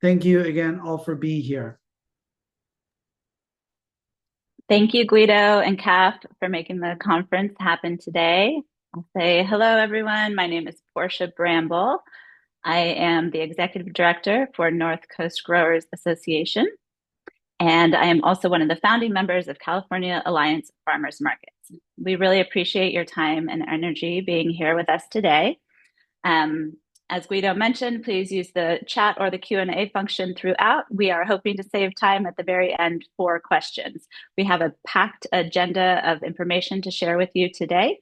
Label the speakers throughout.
Speaker 1: Thank you again all for being here.
Speaker 2: Thank you, Guido and Kath, for making the conference happen today. I'll say hello, everyone. My name is Portia Bramble. I am the Executive Director for North Coast Growers Association, and I am also one of the founding members of California Alliance Farmers Markets. We really appreciate your time and energy being here with us today. Um, as Guido mentioned, please use the chat or the Q&A function throughout. We are hoping to save time at the very end for questions. We have a packed agenda of information to share with you today.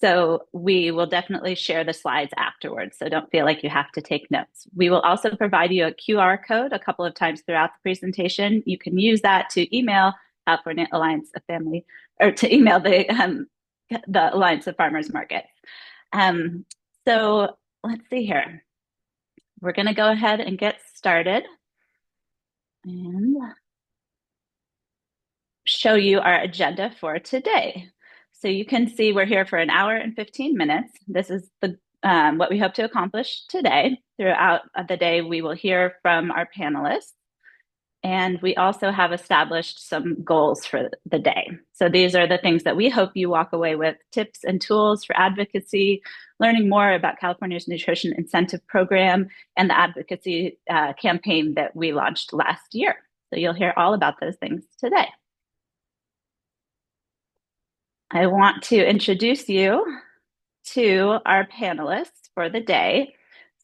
Speaker 2: So we will definitely share the slides afterwards. So don't feel like you have to take notes. We will also provide you a QR code a couple of times throughout the presentation. You can use that to email California Alliance of Family, or to email the Alliance of Farmers Markets. Um, so let's see here. We're going to go ahead and get started and show you our agenda for today. So you can see we're here for an hour and 15 minutes. This is what we hope to accomplish today. Throughout the day, we will hear from our panelists. And we also have established some goals for the day. So these are the things that we hope you walk away with: tips and tools for advocacy, learning more about California's Nutrition Incentive Program, and the advocacy campaign that we launched last year. So you'll hear all about those things today. I want to introduce you to our panelists for the day.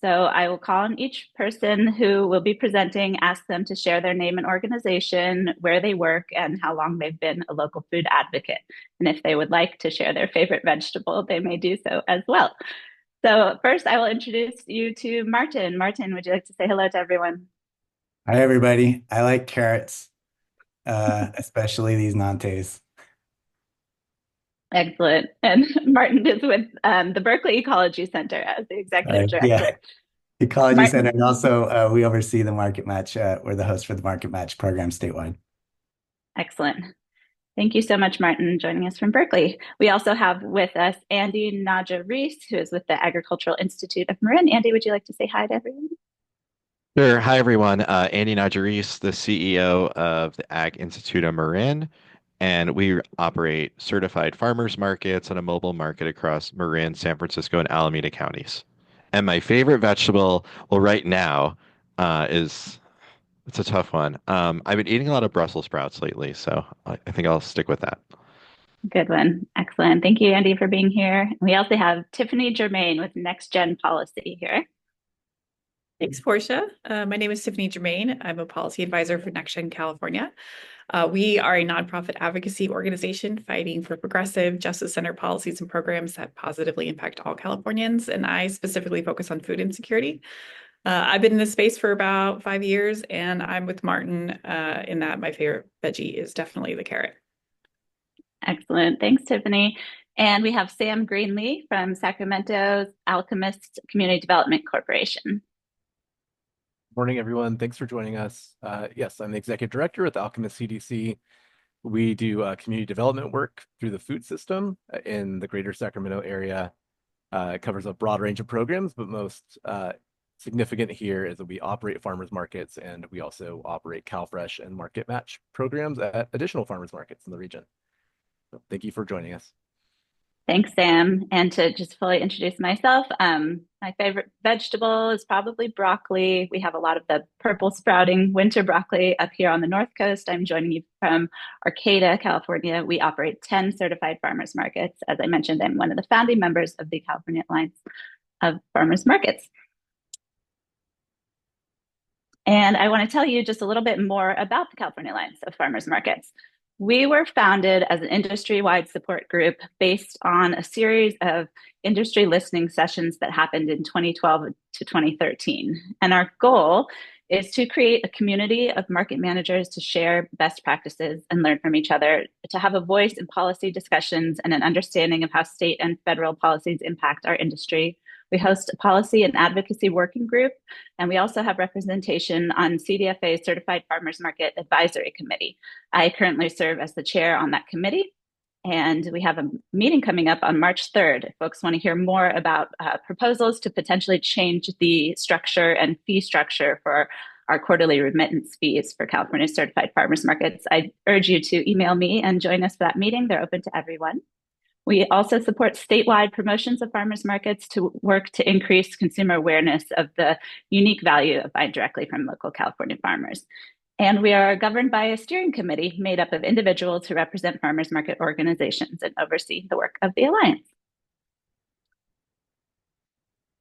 Speaker 2: So I will call on each person who will be presenting, ask them to share their name and organization, where they work, and how long they've been a local food advocate. And if they would like to share their favorite vegetable, they may do so as well. So first, I will introduce you to Martin. Martin, would you like to say hello to everyone?
Speaker 3: Hi, everybody. I like carrots, especially these Nantes.
Speaker 2: Excellent. And Martin is with the Berkeley Ecology Center as the executive
Speaker 3: Yeah,
Speaker 2: director.
Speaker 3: Ecology Center.
Speaker 2: Martin,
Speaker 3: And also, we oversee the Market Match. We're the host for the Market Match program statewide.
Speaker 2: excellent. Thank you so much, Martin, joining us from Berkeley. We also have with us Andy Naja Reese, who is with the Agricultural Institute of Marin. Andy, would you like to say hi to everyone?
Speaker 4: Sure. Hi, everyone. Andy Najaris, the CEO of the Ag Institute of Marin, and we operate certified farmers markets and a mobile market across Marin, San Francisco, and Alameda counties. And my favorite vegetable, well, right now, is it's a tough one. I've been eating a lot of Brussels sprouts lately, so I think I'll stick with that.
Speaker 2: Good one. Excellent. Thank you, Andy, for being here. We also have Tiffany Germain with Next Gen Policy here.
Speaker 5: Thanks, Portia. My name is Tiffany Germain. I'm a policy advisor for Next Gen California. We are a nonprofit advocacy organization fighting for progressive, justice-centered policies and programs that positively impact all Californians, and I specifically focus on food insecurity. I've been in this space for about 5 years, and I'm with Martin in that my favorite veggie is definitely the carrot.
Speaker 2: Excellent. Thanks, Tiffany. And we have Sam Greenlee from Sacramento's Alchemist Community Development Corporation.
Speaker 6: Morning, everyone. Thanks for joining us. Yes, I'm the executive director at the Alchemist CDC. We do community development work through the food system in the greater Sacramento area. It covers a broad range of programs, but most significant here is that we operate farmers markets, and we also operate CalFresh and Market Match programs at additional farmers markets in the region. So thank you for joining us.
Speaker 2: Thanks, Sam. And to just fully introduce myself, my favorite vegetable is probably broccoli. We have a lot of the purple sprouting winter broccoli up here on the North Coast. I'm joining you from Arcata, California. We operate 10 certified farmers markets. As I mentioned, I'm one of the founding members of the California Alliance of Farmers Markets. And I want to tell you just a little bit more about the California Alliance of Farmers Markets. We were founded as an industry-wide support group based on a series of industry listening sessions that happened in 2012 to 2013. And our goal is to create a community of market managers to share best practices and learn from each other, to have a voice in policy discussions and an understanding of how state and federal policies impact our industry. We host a policy and advocacy working group, and we also have representation on CDFA's Certified Farmers Market Advisory Committee. I currently serve as the chair on that committee, and we have a meeting coming up on March 3rd. If folks want to hear more about proposals to potentially change the structure and fee structure for our quarterly remittance fees for California certified farmers markets. I urge you to email me and join us for that meeting. They're open to everyone. We also support statewide promotions of farmers markets to work to increase consumer awareness of the unique value of buying directly from local California farmers. And we are governed by a steering committee made up of individuals who represent farmers market organizations and oversee the work of the Alliance.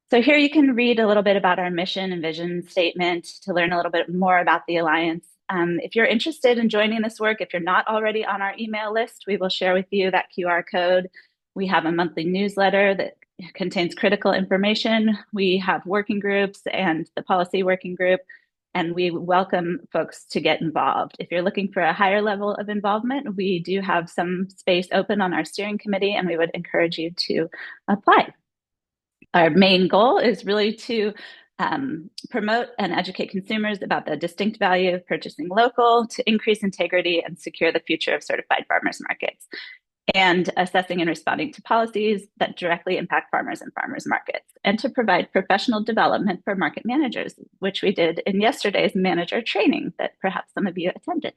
Speaker 2: So here you can read a little bit about our mission and vision statement to learn a little bit more about the Alliance. If you're interested in joining this work, if you're not already on our email list, we will share with you that QR code. We have a monthly newsletter that contains critical information. We have working groups and the policy working group, and we welcome folks to get involved. If you're looking for a higher level of involvement, we do have some space open on our steering committee, and we would encourage you to apply. Our main goal is really to promote and educate consumers about the distinct value of purchasing local, to increase integrity and secure the future of certified farmers markets, and assessing and responding to policies that directly impact farmers and farmers markets, and to provide professional development for market managers, which we did in yesterday's manager training that perhaps some of you attended.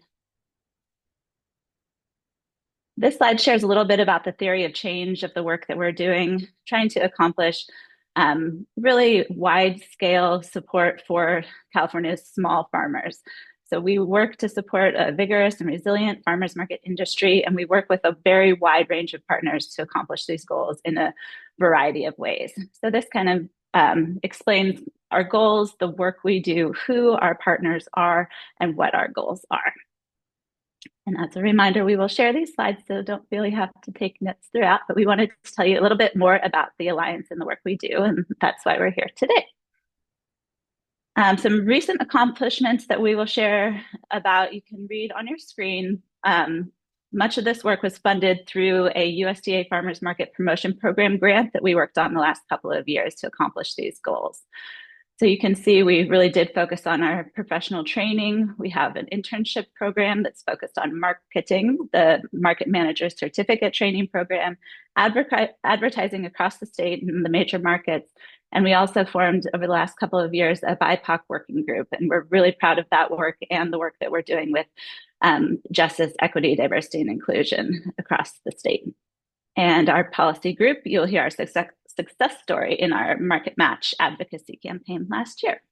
Speaker 2: This slide shares a little bit about the theory of change of the work that we're doing, trying to accomplish really wide-scale support for California's small farmers. So we work to support a vigorous and resilient farmers market industry, and we work with a very wide range of partners to accomplish these goals in a variety of ways. So this kind of explains our goals, the work we do, who our partners are, and what our goals are. And as a reminder, we will share these slides, so don't feel you have to take notes throughout, but we wanted to tell you a little bit more about the Alliance and the work we do, and that's why we're here today. Some recent accomplishments that we will share about, you can read on your screen. Much of this work was funded through a USDA Farmers Market Promotion Program grant that we worked on the last couple of years to accomplish these goals. So you can see we really did focus on our professional training. We have an internship program that's focused on marketing, the Market Manager Certificate Training Program, advertising across the state and the major markets. And we also formed over the last couple of years a BIPOC working group. And we're really proud of that work and the work that we're doing with justice, equity, diversity, and inclusion across the state. And our policy group, you'll hear our success story in our Market Match advocacy campaign last year.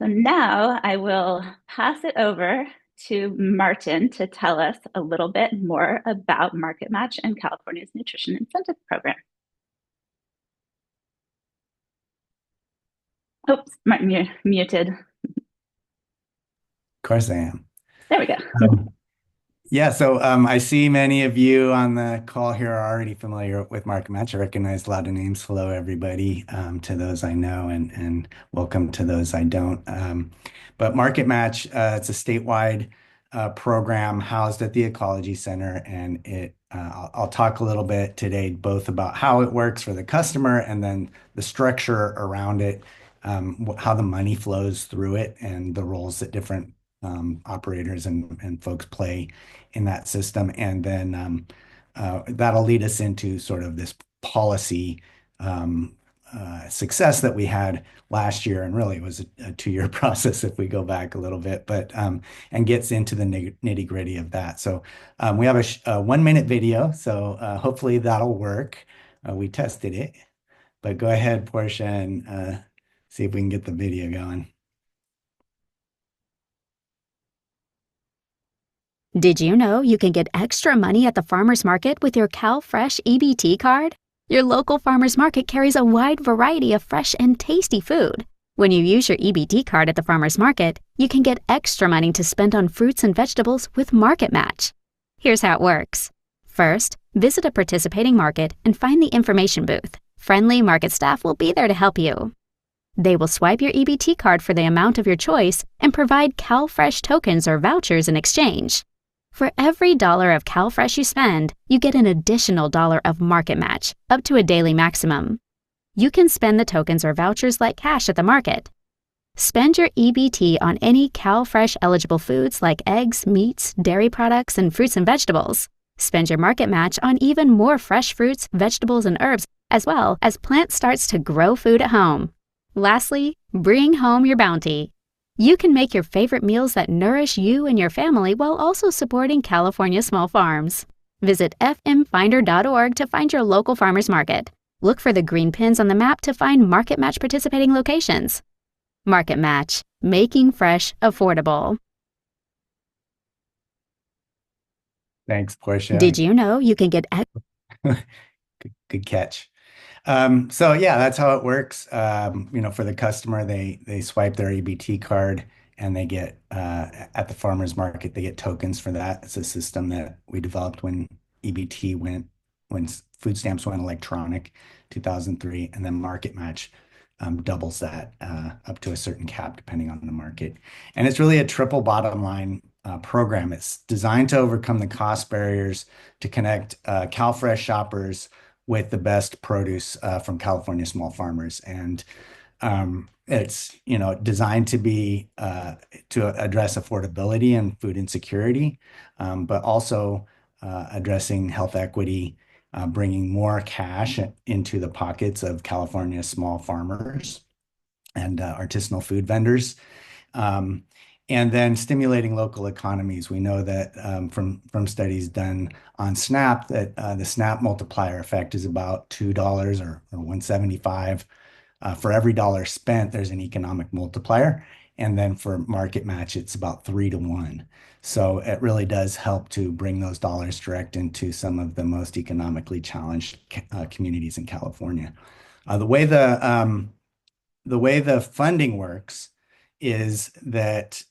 Speaker 2: So now I will pass it over to Martin to tell us a little bit more about Market Match and California's Nutrition Incentive Program. Oops, Martin, you're muted.
Speaker 3: Of course I am.
Speaker 2: There we go.
Speaker 3: So I see many of you on the call here are already familiar with Market Match. I recognize a lot of names. Hello, everybody, to those I know, and welcome to those I don't. But Market Match, it's a statewide program housed at the Ecology Center, and I'll talk a little bit today both about how it works for the customer and then the structure around it, how the money flows through it, and the roles that different operators and folks play in that system. And then that'll lead us into sort of this policy success that we had last year. And really it was a 2-year process if we go back a little bit, but and gets into the nitty gritty of that. So we have a 1-minute video. So hopefully that'll work. We tested it, but go ahead, Portia, and see if we can get the video going.
Speaker 7: Did you know you can get extra money at the farmer's market with your CalFresh EBT card? Your local farmer's market carries a wide variety of fresh and tasty food. When you use your EBT card at the farmer's market, you can get extra money to spend on fruits and vegetables with Market Match. Here's how it works. First, visit a participating market and find the information booth. Friendly market staff will be there to help you. They will swipe your EBT card for the amount of your choice and provide CalFresh tokens or vouchers in exchange. For every $1 of CalFresh you spend, you get an additional $1 of Market Match, up to a daily maximum. You can spend the tokens or vouchers like cash at the market. Spend your EBT on any CalFresh eligible foods like eggs, meats, dairy products, and fruits and vegetables. Spend your Market Match on even more fresh fruits, vegetables, and herbs, as well as plant starts to grow food at home. Lastly, bring home your bounty. You can make your favorite meals that nourish you and your family while also supporting California small farms. Visit fmfinder.org to find your local farmers market. Look for the green pins on the map to find Market Match participating locations. Market Match, making fresh affordable.
Speaker 3: Thanks, Portia.
Speaker 7: Did you know you can get
Speaker 3: Good catch. So yeah, that's how it works. For the customer, they swipe their EBT card and they get at the farmers market, they get tokens for that. It's a system that we developed when when food stamps went electronic, 2003, and then Market Match doubles that up to a certain cap depending on the market. And it's really a triple bottom line program. It's designed to overcome the cost barriers to connect CalFresh shoppers with the best produce from California small farmers. And it's designed to be to address affordability and food insecurity, but also addressing health equity, bringing more cash into the pockets of California small farmers and artisanal food vendors. And then stimulating local economies. We know that from studies done on SNAP that the SNAP multiplier effect is about $2 or 175. For every dollar spent, there's an economic multiplier. And then for Market Match, it's about 3 to 1. So it really does help to bring those dollars direct into some of the most economically challenged communities in California. The way the funding works is that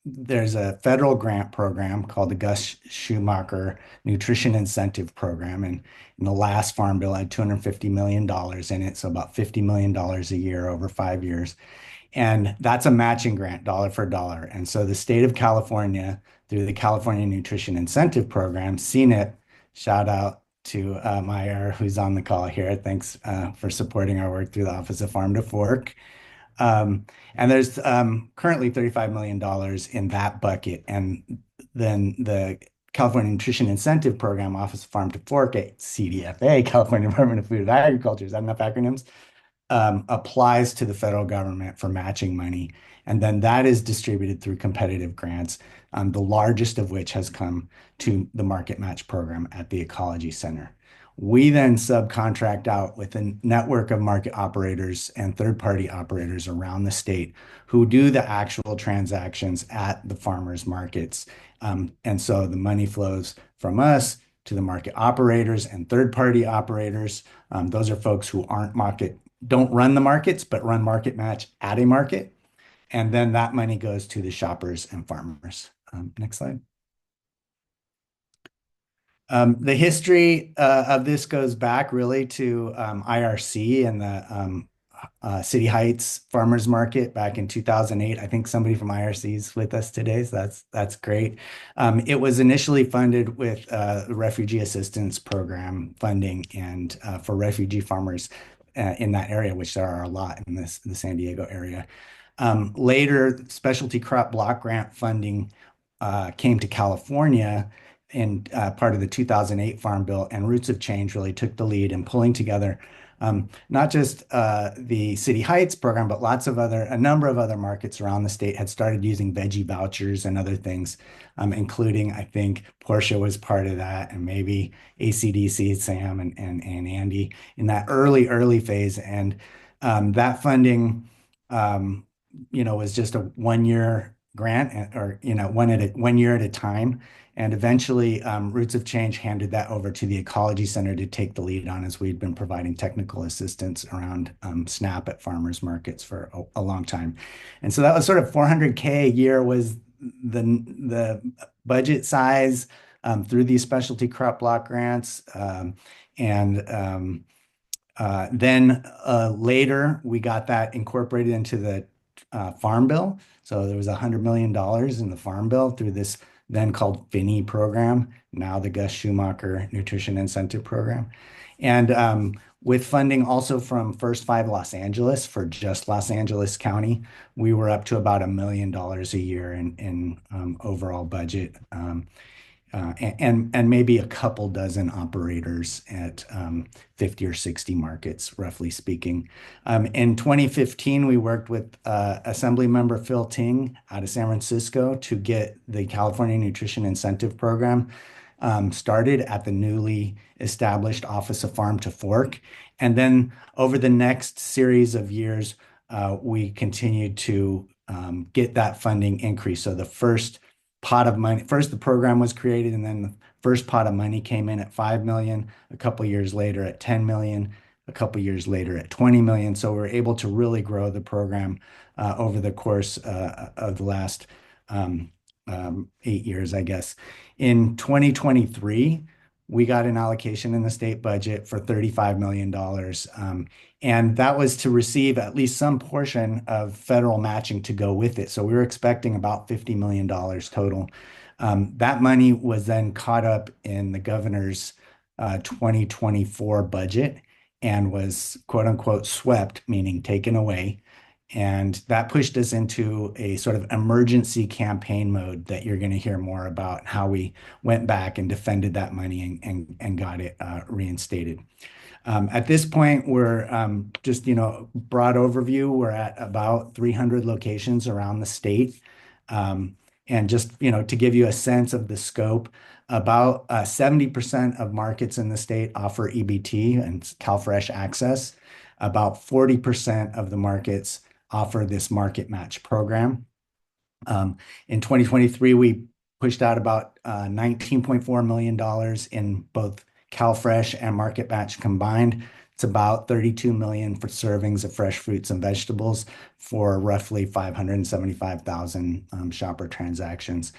Speaker 3: there's a federal grant program called the Gus Schumacher Nutrition Incentive Program. And in the last Farm Bill, had $250 million in it, so about $50 million a year over 5 years. And that's a matching grant, dollar for dollar. And so the state of California, through the California Nutrition Incentive Program, CNIP, shout out to Meyer, who's on the call here. Thanks for supporting our work through the Office of Farm to Fork. And there's currently $35 million in that bucket. And then the California Nutrition Incentive Program, Office of Farm to Fork, CDFA, California Department of Food and Agriculture, is that enough acronyms? Applies to the federal government for matching money. And then that is distributed through competitive grants, the largest of which has come to the Market Match program at the Ecology Center. We then subcontract out with a network of market operators and third-party operators around the state who do the actual transactions at the farmers markets. And so the money flows from us to the market operators and third-party operators. Those are folks who don't run the markets, but run Market Match at a market. And then that money goes to the shoppers and farmers. Next slide. The history of this goes back really to IRC and the City Heights Farmers Market back in 2008. I think somebody from IRC is with us today, so that's great. It was initially funded with the Refugee Assistance Program funding and for refugee farmers in that area, which there are a lot in the San Diego area. Later, specialty crop block grant funding came to California in part of the 2008 Farm Bill, and Roots of Change really took the lead in pulling together not just the City Heights program, but a number of other markets around the state had started using veggie vouchers and other things, including, I think, Portia was part of that, and maybe ACDC, Sam and Andy in that early phase. And that funding, was just a 1-year grant or, 1 year at a time. And eventually, Roots of Change handed that over to the Ecology Center to take the lead on, as we'd been providing technical assistance around SNAP at farmers markets for a long time. And so that was sort of $400K a year was the budget size through these specialty crop block grants. Then later, we got that incorporated into the Farm Bill. So there was $100 million in the Farm Bill through this then called FINI program, now the Gus Schumacher Nutrition Incentive Program. And with funding also from First Five Los Angeles for just Los Angeles County, we were up to about $1 million a year in overall budget. and maybe a couple dozen operators at 50 or 60 markets, roughly speaking. In 2015, we worked with Assembly Member Phil Ting out of San Francisco to get the California Nutrition Incentive Program started at the newly established Office of Farm to Fork. And then over the next series of years, we continued to get that funding increase. So the first pot of money, first the program was created, and then the first pot of money came in at 5 million, a couple years later at 10 million, a couple years later at 20 million. So we're able to really grow the program over the course of the last 8 years, I guess. In 2023, we got an allocation in the state budget for $35 million. And that was to receive at least some portion of federal matching to go with it. So we were expecting about $50 million total. That money was then caught up in the governor's 2024 budget and was quote unquote swept, meaning taken away. And that pushed us into a sort of emergency campaign mode that you're going to hear more about, how we went back and defended that money and got it reinstated. At this point, we're just, broad overview, we're at about 300 locations around the state. And just, to give you a sense of the scope, about 70% of markets in the state offer EBT and CalFresh access. About 40% of the markets offer this market match program. In 2023, we pushed out about $19.4 million in both CalFresh and market match combined. It's about 32 million for servings of fresh fruits and vegetables for roughly 575,000 shopper transactions.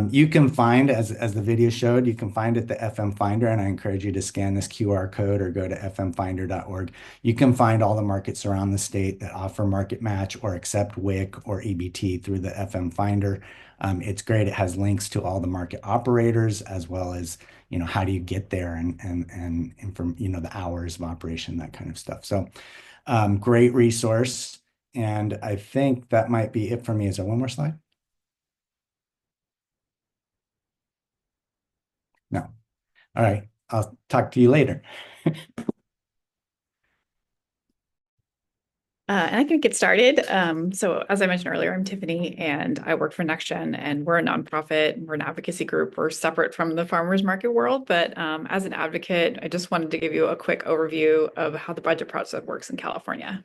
Speaker 3: You can find, as the video showed, you can find at the FM Finder, and I encourage you to scan this QR code or go to fmfinder.org. You can find all the markets around the state that offer market match or accept WIC or EBT through the FM Finder. It's great. It has links to all the market operators, as well as how do you get there and from the hours of operation, that kind of stuff. So great resource. And I think that might be it for me. Is there one more slide? No. All right. I'll talk to you later.
Speaker 5: And I can get started. So as I mentioned earlier, I'm Tiffany and I work for NextGen, and we're a nonprofit. We're an advocacy group. We're separate from the farmers market world, but as an advocate, I just wanted to give you a quick overview of how the budget process works in California.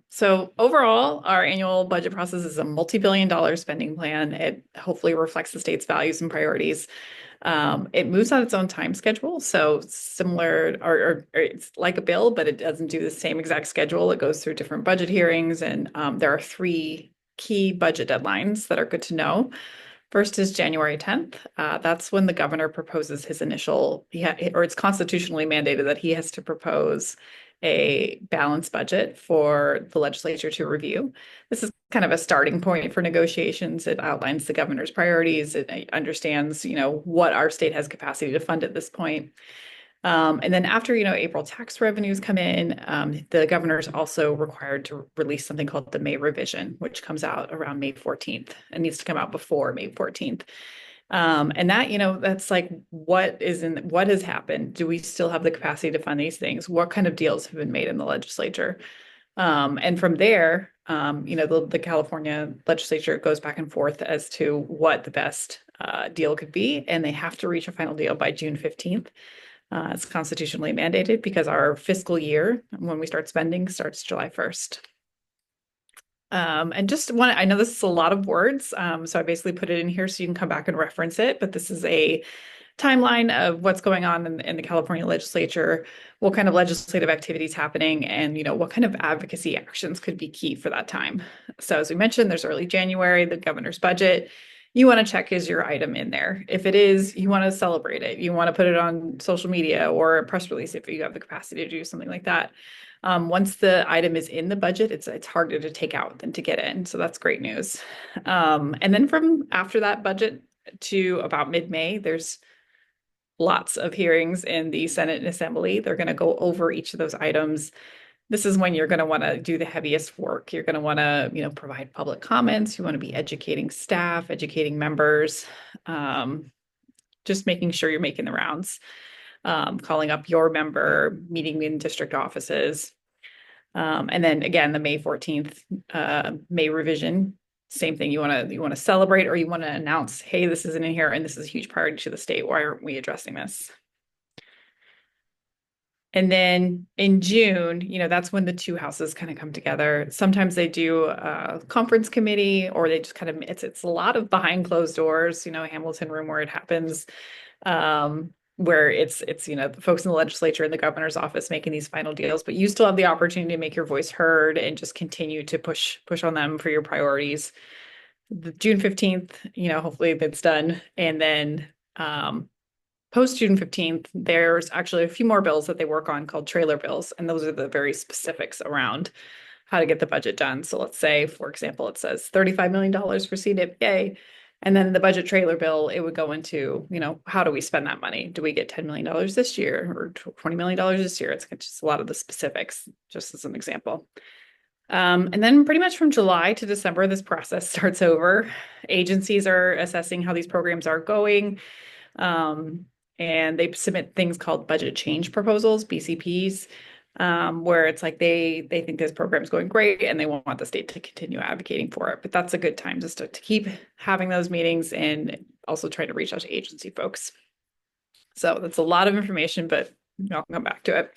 Speaker 5: So overall, our annual budget process is a multi-billion-dollar spending plan. It hopefully reflects the state's values and priorities. It moves on its own time schedule. So similar, or it's like a bill, but it doesn't do the same exact schedule. It goes through different budget hearings, and there are 3 key budget deadlines that are good to know. First is January 10th. That's when the governor proposes his initial, or it's constitutionally mandated that he has to propose a balanced budget for the legislature to review. This is kind of a starting point for negotiations. It outlines the governor's priorities. It understands, what our state has capacity to fund at this point. And then after, April tax revenues come in, the governor is also required to release something called the May revision, which comes out around May 14th and needs to come out before May 14th. And that, that's like, what has happened? Do we still have the capacity to fund these things? What kind of deals have been made in the legislature? And from there, the California legislature goes back and forth as to what the best deal could be. And they have to reach a final deal by June 15th. It's constitutionally mandated because our fiscal year, when we start spending, starts July 1st. And I know this is a lot of words, so I basically put it in here so you can come back and reference it, but this is a timeline of what's going on in the California legislature, what kind of legislative activities happening, and what kind of advocacy actions could be key for that time. So as we mentioned, there's early January, the governor's budget. You want to check, is your item in there? If it is, you want to celebrate it. You want to put it on social media or a press release if you have the capacity to do something like that. Once the item is in the budget, it's harder to take out than to get in. So that's great news. And then from after that budget to about mid-May, there's lots of hearings in the Senate and Assembly. They're going to go over each of those items. this is when you're going to want to do the heaviest work. You're going to want to, provide public comments. You want to be educating staff, educating members, just making sure you're making the rounds, calling up your member, meeting in district offices. And then again, the May 14th, May revision, same thing. You want to celebrate, or you want to announce, hey, this isn't in here and this is a huge priority to the state. Why aren't we addressing this? And then in June, that's when the two houses kind of come together. Sometimes they do a conference committee, or they just kind of, it's a lot of behind closed doors, Hamilton room where it happens, where it's the folks in the legislature and the governor's office making these final deals, but you still have the opportunity to make your voice heard and just continue to push on them for your priorities. The June 15th, hopefully that's done. And then, post June 15th, there's actually a few more bills that they work on called trailer bills. And those are the very specifics around how to get the budget done. So let's say, for example, it says $35 million for CNIP, yay. And then the budget trailer bill, it would go into, how do we spend that money? Do we get $10 million this year or $20 million this year? It's just a lot of the specifics, just as an example. And then pretty much from July to December, this process starts over. Agencies are assessing how these programs are going. And they submit things called budget change proposals, BCPs, where it's like they think this program is going great and they want the state to continue advocating for it. But that's a good time just to keep having those meetings and also try to reach out to agency folks. So that's a lot of information, but I'll come back to it.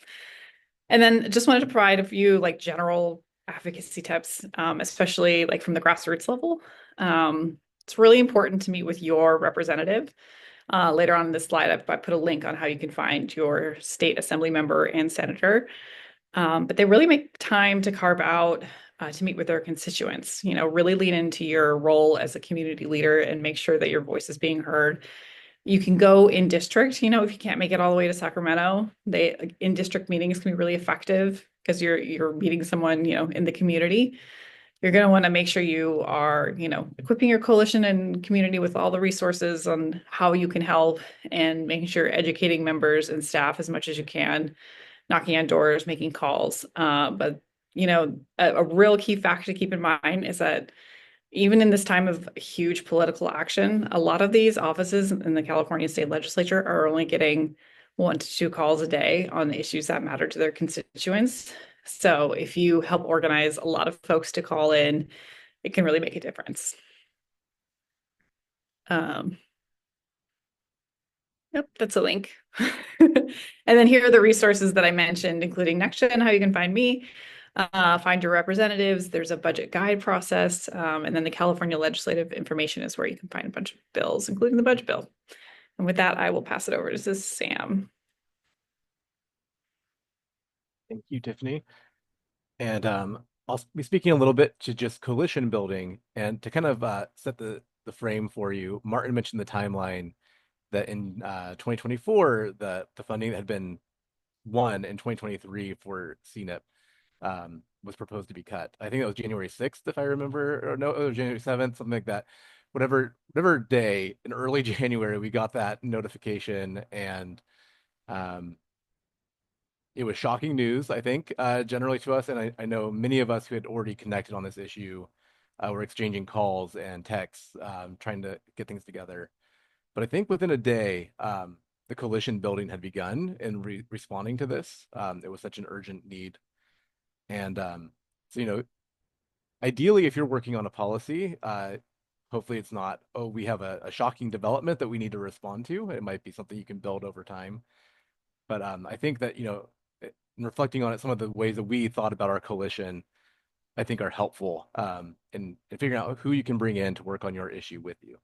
Speaker 5: And then just wanted to provide a few general advocacy tips, especially from the grassroots level. It's really important to meet with your representative. Later on in this slide, I put a link on how you can find your state assembly member and senator. But they really make time to carve out to meet with their constituents, really lean into your role as a community leader and make sure that your voice is being heard. You can go in district, if you can't make it all the way to Sacramento, in district meetings can be really effective because you're meeting someone, in the community. You're going to want to make sure you are, equipping your coalition and community with all the resources on how you can help, and making sure you're educating members and staff as much as you can, knocking on doors, making calls. But, a real key factor to keep in mind is that even in this time of huge political action, a lot of these offices in the California state legislature are only getting 1 to 2 calls a day on the issues that matter to their constituents. So if you help organize a lot of folks to call in, it can really make a difference. Yep, that's a link. And then here are the resources that I mentioned, including NextGen, how you can find me, find your representatives. There's a budget guide process. And then the California legislative information is where you can find a bunch of bills, including the budget bill. And with that, I will pass it over to Sam.
Speaker 6: Thank you, Tiffany. And I'll be speaking a little bit to just coalition building, and to kind of set the frame for you. Martin mentioned the timeline that in 2024, the funding that had been won in 2023 for CNIP was proposed to be cut. I think it was January 6th, if I remember, or no, it was January 7th, something like that. Whatever day in early January, we got that notification, and it was shocking news, I think, generally to us. And I know many of us who had already connected on this issue were exchanging calls and texts, trying to get things together. But I think within a day, the coalition building had begun in responding to this. It was such an urgent need. And so, ideally, if you're working on a policy, hopefully it's not, oh, we have a shocking development that we need to respond to. It might be something you can build over time. But I think that, in reflecting on it, some of the ways that we thought about our coalition, I think are helpful in figuring out who you can bring in to work on your issue with you.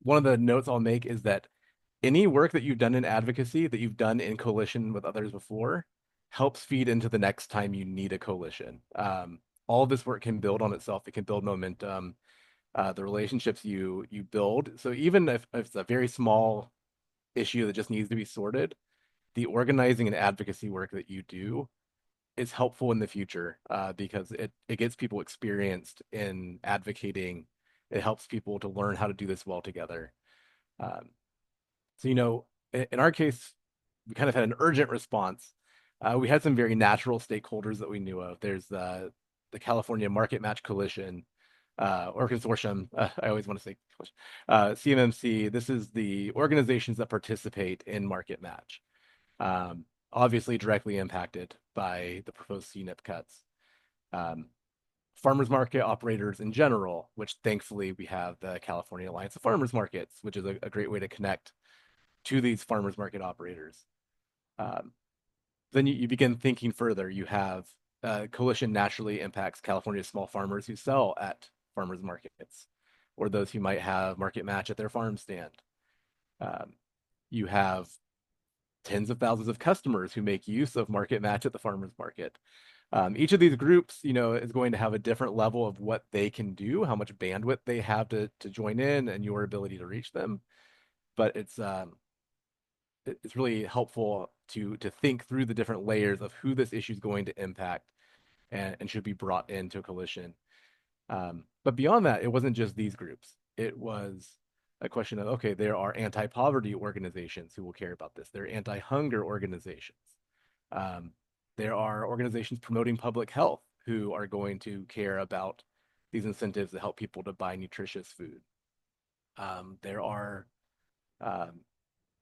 Speaker 6: One of the notes I'll make is that any work that you've done in advocacy, that you've done in coalition with others before, helps feed into the next time you need a coalition. All of this work can build on itself. It can build momentum. The relationships you build. So even if it's a very small issue that just needs to be sorted, the organizing and advocacy work that you do is helpful in the future because it gets people experienced in advocating. It helps people to learn how to do this well together. So, in our case, we kind of had an urgent response. We had some very natural stakeholders that we knew of. There's the California Market Match Coalition, or consortium. I always want to say CMMC. This is the organizations that participate in Market Match. Obviously directly impacted by the proposed CNIP cuts. Farmers market operators in general, which thankfully we have the California Alliance of Farmers Markets, which is a great way to connect to these farmers market operators. Then you begin thinking further. You have coalition naturally impacts California's small farmers who sell at farmers markets, or those who might have market match at their farm stand. You have tens of thousands of customers who make use of market match at the farmers market. Each of these groups, is going to have a different level of what they can do, how much bandwidth they have to join in, and your ability to reach them. But it's really helpful to think through the different layers of who this issue is going to impact and should be brought into a coalition. But beyond that, it wasn't just these groups. It was a question of, okay, there are anti-poverty organizations who will care about this. There are anti-hunger organizations. There are organizations promoting public health who are going to care about these incentives that help people to buy nutritious food. There are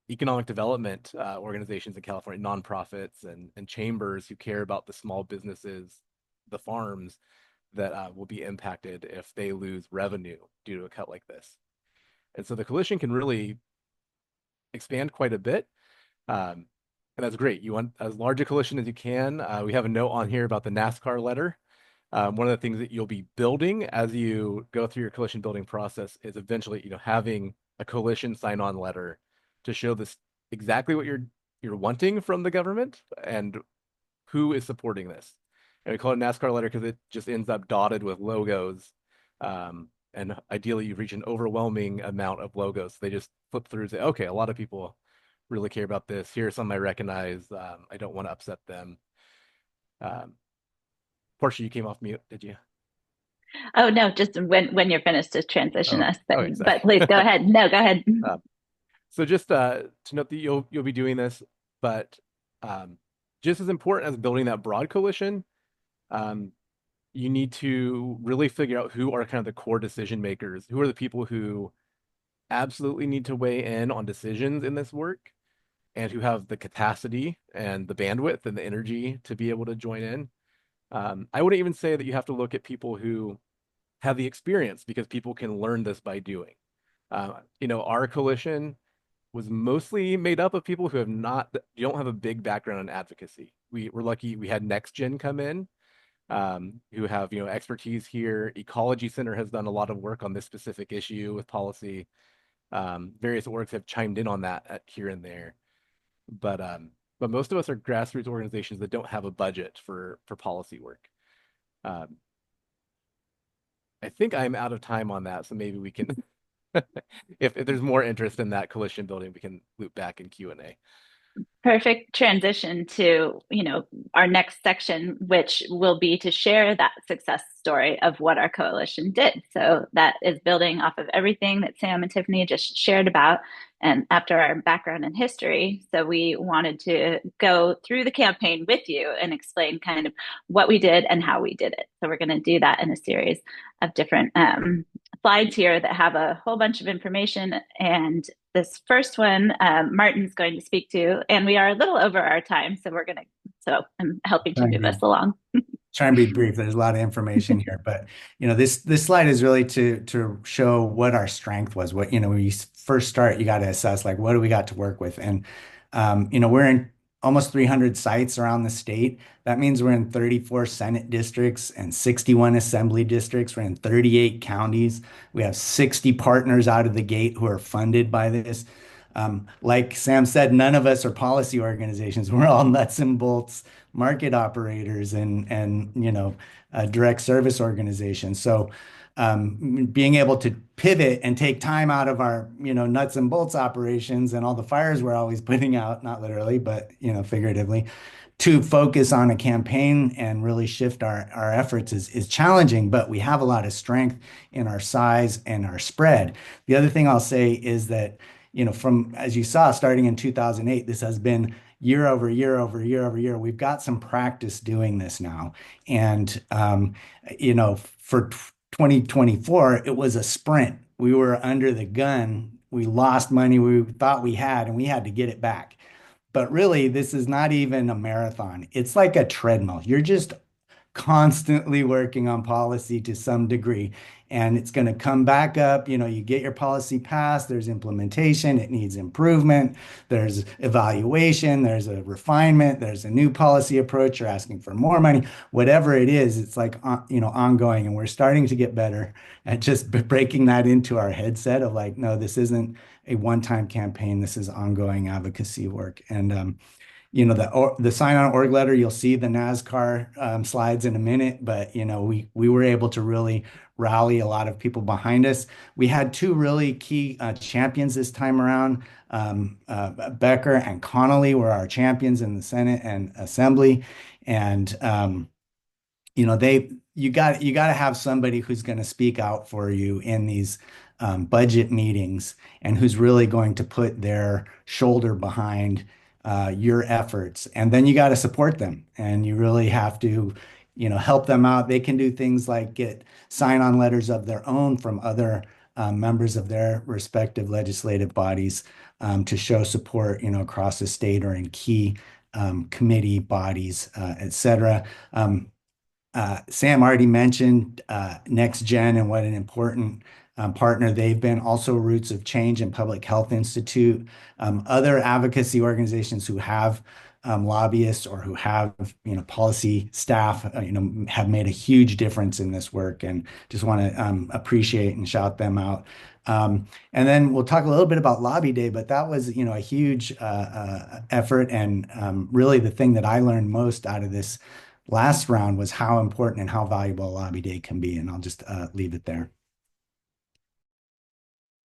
Speaker 6: economic development organizations in California, nonprofits and chambers who care about the small businesses, the farms that will be impacted if they lose revenue due to a cut like this. And so the coalition can really expand quite a bit. And that's great. You want as large a coalition as you can. We have a note on here about the NASCAR letter. One of the things that you'll be building as you go through your coalition building process is eventually, having a coalition sign-on letter to show this exactly what you're wanting from the government and who is supporting this. And we call it a NASCAR letter because it just ends up dotted with logos. And ideally, you reach an overwhelming amount of logos. They just flip through and say, okay, a lot of people really care about this. Here are some I recognize. I don't want to upset them. Portia, you came off mute, did you?
Speaker 2: Oh, no, just when you're finished to transition us. But,
Speaker 6: exactly.
Speaker 2: but please go ahead. No, go ahead.
Speaker 6: So just to note that you'll be doing this, but just as important as building that broad coalition, you need to really figure out who are kind of the core decision makers, who are the people who absolutely need to weigh in on decisions in this work and who have the capacity and the bandwidth and the energy to be able to join in. I wouldn't even say that you have to look at people who have the experience, because people can learn this by doing. Our coalition was mostly made up of people who don't have a big background in advocacy. We're lucky we had NextGen come in, who have expertise here. Ecology Center has done a lot of work on this specific issue with policy. Various orgs have chimed in on that here and there, but most of us are grassroots organizations that don't have a budget for policy work. I think I'm out of time on that, so maybe we can, if there's more interest in that coalition building, we can loop back in Q&A.
Speaker 2: Perfect transition to, our next section, which will be to share that success story of what our coalition did. So that is building off of everything that Sam and Tiffany just shared about, and after our background and history. So we wanted to go through the campaign with you and explain kind of what we did and how we did it. So we're going to do that in a series of different slides here that have a whole bunch of information. And this first one, Martin's going to speak to, and we are a little over our time, so I'm helping to move us along.
Speaker 3: Try and be brief. There's a lot of information here, but this slide is really to show what our strength was. What when you first start, you got to assess what do we got to work with, and we're in almost 300 sites around the state. That means we're in 34 Senate districts and 61 assembly districts. We're in 38 counties. We have 60 partners out of the gate who are funded by this. Like Sam said, none of us are policy organizations. We're all nuts and bolts market operators and direct service organizations. So being able to pivot and take time out of our nuts and bolts operations and all the fires we're always putting out, not literally, but figuratively, to focus on a campaign and really shift our efforts is challenging, but we have a lot of strength in our size and our spread. The other thing I'll say is that, from, as you saw, starting in 2008, this has been, year over year over year over year. We've got some practice doing this now. And, for 2024, it was a sprint. We were under the gun. We lost money we thought we had, and we had to get it back. But really, this is not even a marathon. It's like a treadmill. You're just constantly working on policy to some degree. And it's going to come back up. You get your policy passed, there's implementation, it needs improvement, there's evaluation, there's a refinement, there's a new policy approach, you're asking for more money, whatever it is, it's like, ongoing. And we're starting to get better at just breaking that into our headset of like, no, this isn't a one-time campaign, this is ongoing advocacy work. And, the sign-on org letter, you'll see the NASCAR slides in a minute, but we were able to really rally a lot of people behind us. We had two really key champions this time around. Becker and Connolly were our champions in the Senate and Assembly, and you got to have somebody who's going to speak out for you in these budget meetings and who's really going to put their shoulder behind your efforts. And then you got to support them, and you really have to, help them out. They can do things like get sign-on letters of their own from other members of their respective legislative bodies to show support, across the state or in key committee bodies, et cetera. Sam already mentioned Next Gen and what an important partner they've been. Also, Roots of Change and Public Health Institute, other advocacy organizations who have lobbyists or who have policy staff, have made a huge difference in this work, and just want to appreciate and shout them out. And then we'll talk a little bit about Lobby Day, but that was a huge effort, and really the thing that I learned most out of this last round was how important and how valuable Lobby Day can be. And I'll just leave it there.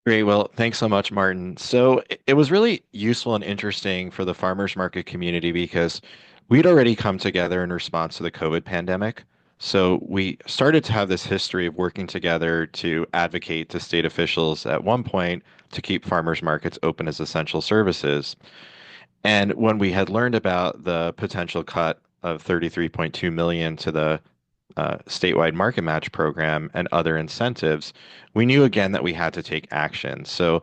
Speaker 4: Great. Well, thanks so much, Martin. So it was really useful and interesting for the farmers market community because we'd already come together in response to the COVID pandemic. So we started to have this history of working together to advocate to state officials at one point to keep farmers markets open as essential services. And when we had learned about the potential cut of 33.2 million to the statewide market match program and other incentives, we knew again that we had to take action. So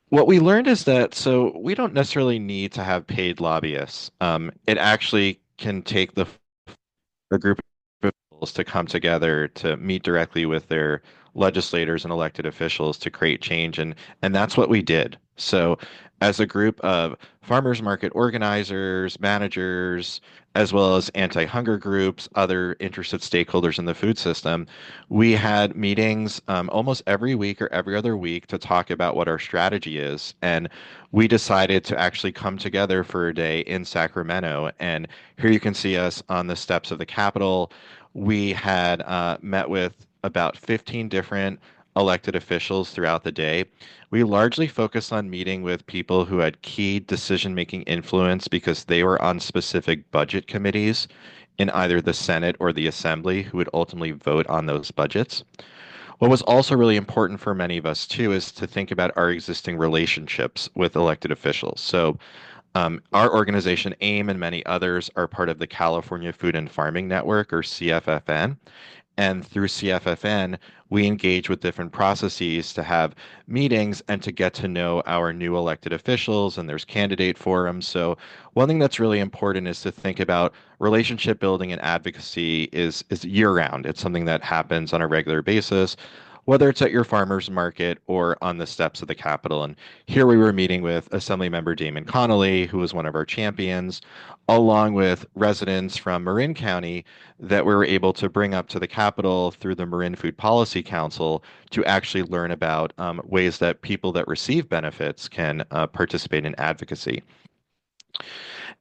Speaker 4: what we learned is that we don't necessarily need to have paid lobbyists. It actually can take a group of officials to come together to meet directly with their legislators and elected officials to create change, and that's what we did. So as a group of farmers market organizers, managers, as well as anti-hunger groups, other interested stakeholders in the food system, we had meetings almost every week or every other week to talk about what our strategy is. And we decided to actually come together for a day in Sacramento. And here you can see us on the steps of the Capitol. We had met with about 15 different elected officials throughout the day. We largely focused on meeting with people who had key decision-making influence because they were on specific budget committees in either the Senate or the Assembly who would ultimately vote on those budgets. What was also really important for many of us too is to think about our existing relationships with elected officials. So our organization, AIM, and many others are part of the California Food and Farming Network, or CFFN. And through CFFN, we engage with different processes to have meetings and to get to know our new elected officials, and there's candidate forums. So one thing that's really important is to think about relationship building and advocacy is year-round. It's something that happens on a regular basis, whether it's at your farmer's market or on the steps of the Capitol. And here we were meeting with Assemblymember Damon Connolly, who was one of our champions, along with residents from Marin County that we were able to bring up to the Capitol through the Marin Food Policy Council to actually learn about ways that people that receive benefits can participate in advocacy.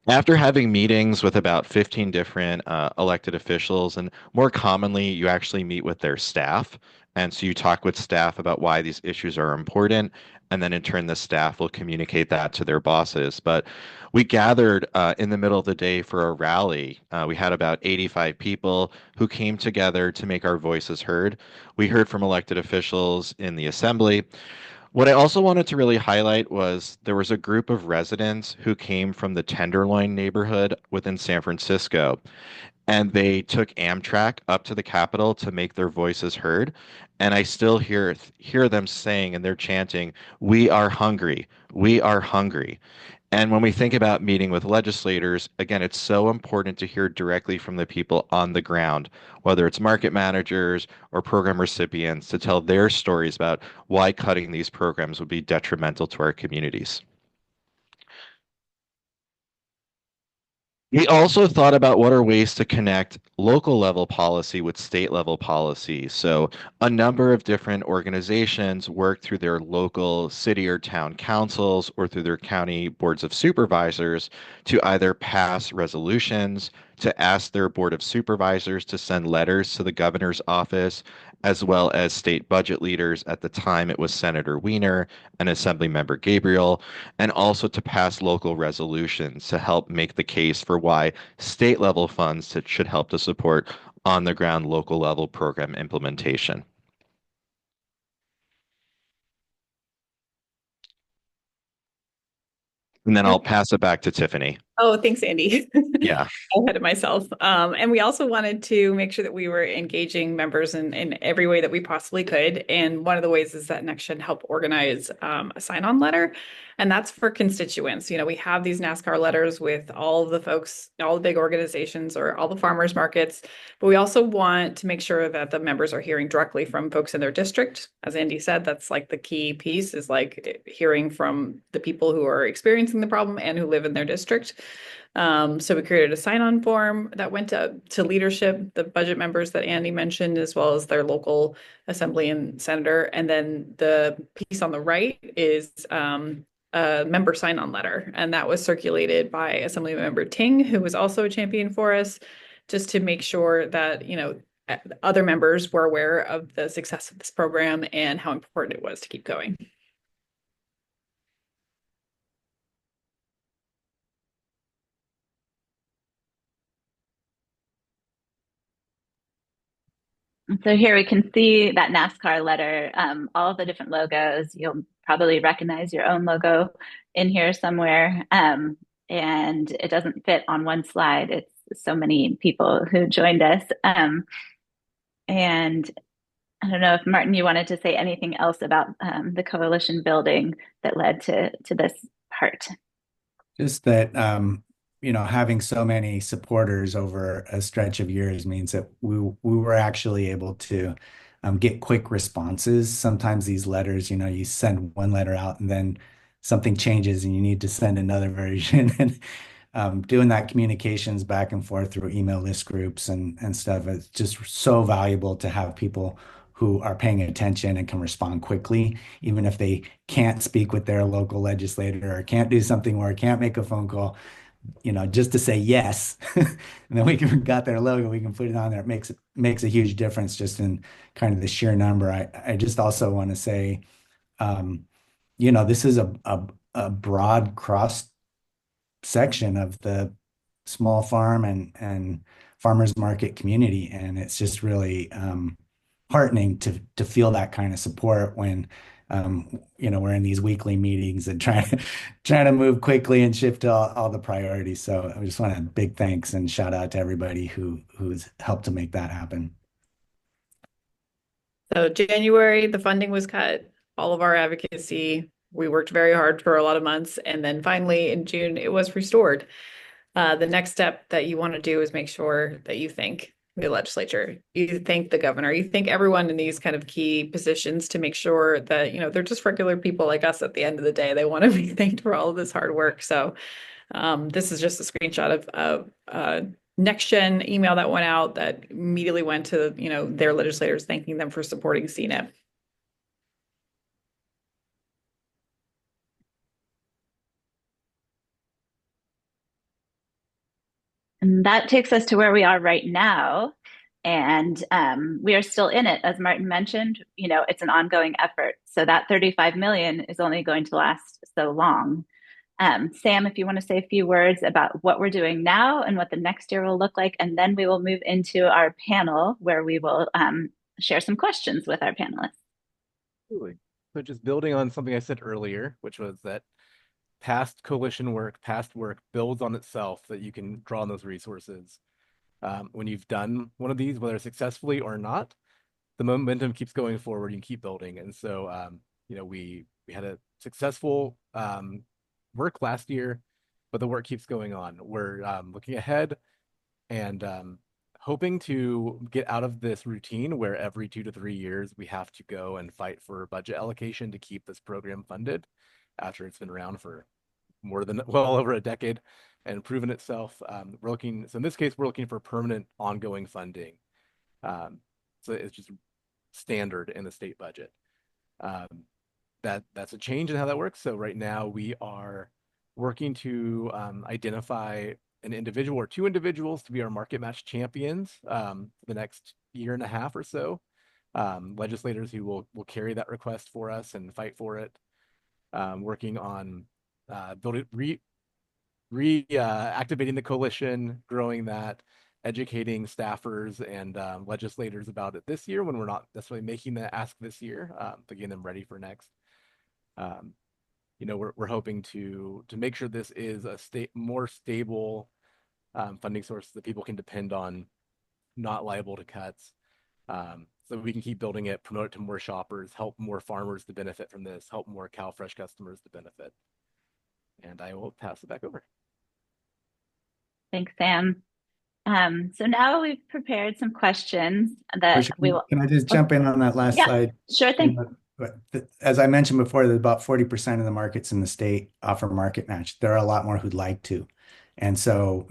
Speaker 4: After having meetings with about 15 different elected officials, and more commonly, you actually meet with their staff. And so you talk with staff about why these issues are important, and then in turn, the staff will communicate that to their bosses. But we gathered in the middle of the day for a rally. We had about 85 people who came together to make our voices heard. We heard from elected officials in the Assembly. What I also wanted to really highlight was there was a group of residents who came from the Tenderloin neighborhood within San Francisco, and they took Amtrak up to the Capitol to make their voices heard. And I still hear them saying, and they're chanting, "We are hungry. We are hungry." And when we think about meeting with legislators, again, it's so important to hear directly from the people on the ground, whether it's market managers or program recipients, to tell their stories about why cutting these programs would be detrimental to our communities. We also thought about what are ways to connect local level policy with state level policy. So a number of different organizations work through their local city or town councils or through their county boards of supervisors to either pass resolutions, to ask their board of supervisors to send letters to the governor's office, as well as state budget leaders. At the time, it was Senator Weiner and Assemblymember Gabriel, and also to pass local resolutions to help make the case for why state level funds should help to support on the ground local level program implementation. And then I'll pass it back to Tiffany.
Speaker 5: Oh, thanks, Andy.
Speaker 4: Yeah.
Speaker 5: Ahead of myself. And we also wanted to make sure that we were engaging members in every way that we possibly could. And one of the ways is that NextGen helped organize a sign-on letter. And that's for constituents. We have these NASCAR letters with all of the folks, all the big organizations or all the farmers markets. But we also want to make sure that the members are hearing directly from folks in their district. As Andy said, that's like the key piece, is like hearing from the people who are experiencing the problem and who live in their district. So we created a sign-on form that went to leadership, the budget members that Andy mentioned, as well as their local assembly and senator. And then the piece on the right is a member sign-on letter. And that was circulated by Assemblymember Ting, who was also a champion for us, just to make sure that, other members were aware of the success of this program and how important it was to keep going.
Speaker 2: So here we can see that NASCAR letter, all of the different logos. You'll probably recognize your own logo in here somewhere. And it doesn't fit on one slide. It's so many people who joined us. And I don't know if Martin, you wanted to say anything else about the coalition building that led to this part.
Speaker 3: Just that, having so many supporters over a stretch of years means that we were actually able to get quick responses. Sometimes these letters, you send one letter out and then something changes and you need to send another version. And doing that communications back and forth through email list groups and stuff, it's just so valuable to have people who are paying attention and can respond quickly, even if they can't speak with their local legislator or can't do something or can't make a phone call, just to say yes. And then we got their logo, we can put it on there. It makes a huge difference just in kind of the sheer number. I just also want to say, this is a broad cross section of the small farm and farmers market community. And it's just really heartening to feel that kind of support when we're in these weekly meetings and trying to move quickly and shift to all the priorities. So I just want to big thanks and shout out to everybody who's helped to make that happen.
Speaker 5: So January, the funding was cut, all of our advocacy. We worked very hard for a lot of months. And then finally in June, it was restored. The next step that you want to do is make sure that you thank the legislature, you thank the governor, you thank everyone in these kind of key positions to make sure that, they're just regular people like us at the end of the day. They want to be thanked for all of this hard work. So this is just a screenshot of NextGen email that went out that immediately went to, their legislators, thanking them for supporting CNIP.
Speaker 2: And that takes us to where we are right now. And we are still in it. As Martin mentioned, it's an ongoing effort. So that 35 million is only going to last so long. Sam, if you want to say a few words about what we're doing now and what the next year will look like, and then we will move into our panel where we will share some questions with our panelists.
Speaker 6: Absolutely. So just building on something I said earlier, which was that past coalition work, past work builds on itself, that you can draw on those resources. When you've done one of these, whether successfully or not, the momentum keeps going forward. You keep building. And so, we had a successful work last year, but the work keeps going on. We're looking ahead and hoping to get out of this routine where every 2 to 3 years we have to go and fight for budget allocation to keep this program funded after it's been around for more than well over a decade and proven itself. So in this case, we're looking for permanent ongoing funding. So it's just standard in the state budget. That's a change in how that works. So right now we are working to identify an individual or 2 individuals to be our market match champions for the next year and a half or so. Legislators who will carry that request for us and fight for it. Working on activating the coalition, growing that, educating staffers and legislators about it this year when we're not necessarily making the ask this year, but getting them ready for next. We're hoping to make sure this is a more stable funding source that people can depend on, not liable to cuts. So we can keep building it, promote it to more shoppers, help more farmers to benefit from this, help more CalFresh customers to benefit. And I will pass it back over.
Speaker 2: Thanks, Sam. So now we've prepared some questions that
Speaker 3: Portia,
Speaker 2: we will.
Speaker 3: can I just jump in on that last
Speaker 2: Yeah,
Speaker 3: slide?
Speaker 2: sure thing.
Speaker 3: As I mentioned before, there's about 40% of the markets in the state offer market match. There are a lot more who'd like to. And so,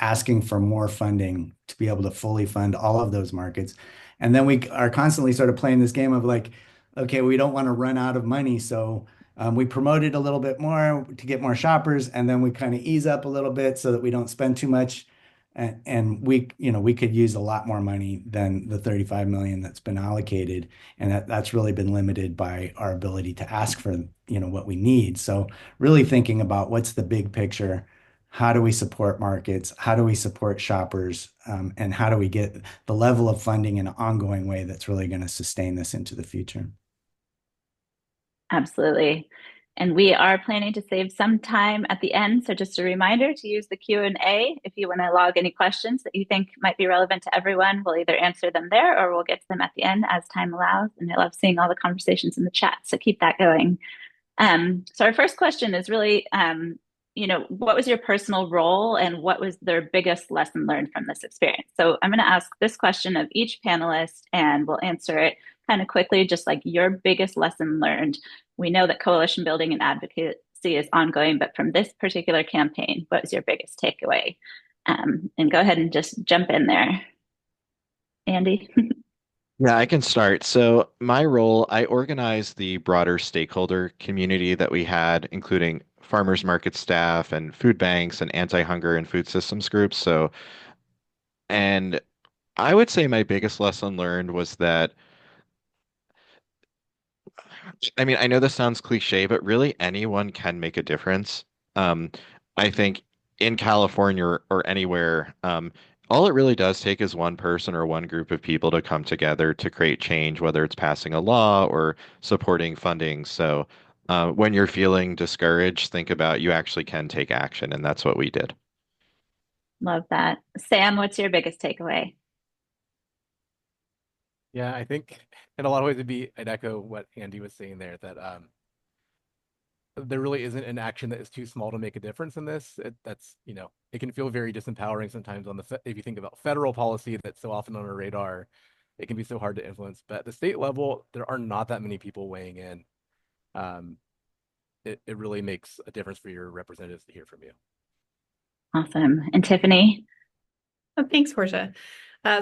Speaker 3: asking for more funding to be able to fully fund all of those markets. And then we are constantly sort of playing this game of like, okay, we don't want to run out of money. So we promote it a little bit more to get more shoppers. And then we kind of ease up a little bit so that we don't spend too much. And we could use a lot more money than the 35 million that's been allocated. And that's really been limited by our ability to ask for, what we need. So really thinking about what's the big picture. How do we support markets? How do we support shoppers? And how do we get the level of funding in an ongoing way that's really going to sustain this into the future?
Speaker 2: Absolutely. And we are planning to save some time at the end. So just a reminder to use the Q&A if you want to log any questions that you think might be relevant to everyone. We'll either answer them there or we'll get to them at the end as time allows. And I love seeing all the conversations in the chat. So keep that going. So our first question is really, what was your personal role and what was their biggest lesson learned from this experience? So I'm going to ask this question of each panelist and we'll answer it kind of quickly, just like your biggest lesson learned. We know that coalition building and advocacy is ongoing, but from this particular campaign, what was your biggest takeaway? And go ahead and just jump in there. Andy?
Speaker 4: Yeah, I can start. So my role, I organized the broader stakeholder community that we had, including farmers market staff and food banks and anti-hunger and food systems groups. And I would say my biggest lesson learned was that, I know this sounds cliche, but really anyone can make a difference. I think in California or anywhere, all it really does take is one person or one group of people to come together to create change, whether it's passing a law or supporting funding. So when you're feeling discouraged, think about you actually can take action, and that's what we did.
Speaker 2: Love that. Sam, what's your biggest takeaway?
Speaker 6: Yeah, I think in a lot of ways I'd echo what Andy was saying there, that there really isn't an action that is too small to make a difference in this. It can feel very disempowering sometimes if you think about federal policy that's so often on our radar, it can be so hard to influence. But at the state level, there are not that many people weighing in. It really makes a difference for your representatives to hear from you.
Speaker 2: Awesome. And Tiffany?
Speaker 5: Oh, thanks, Portia.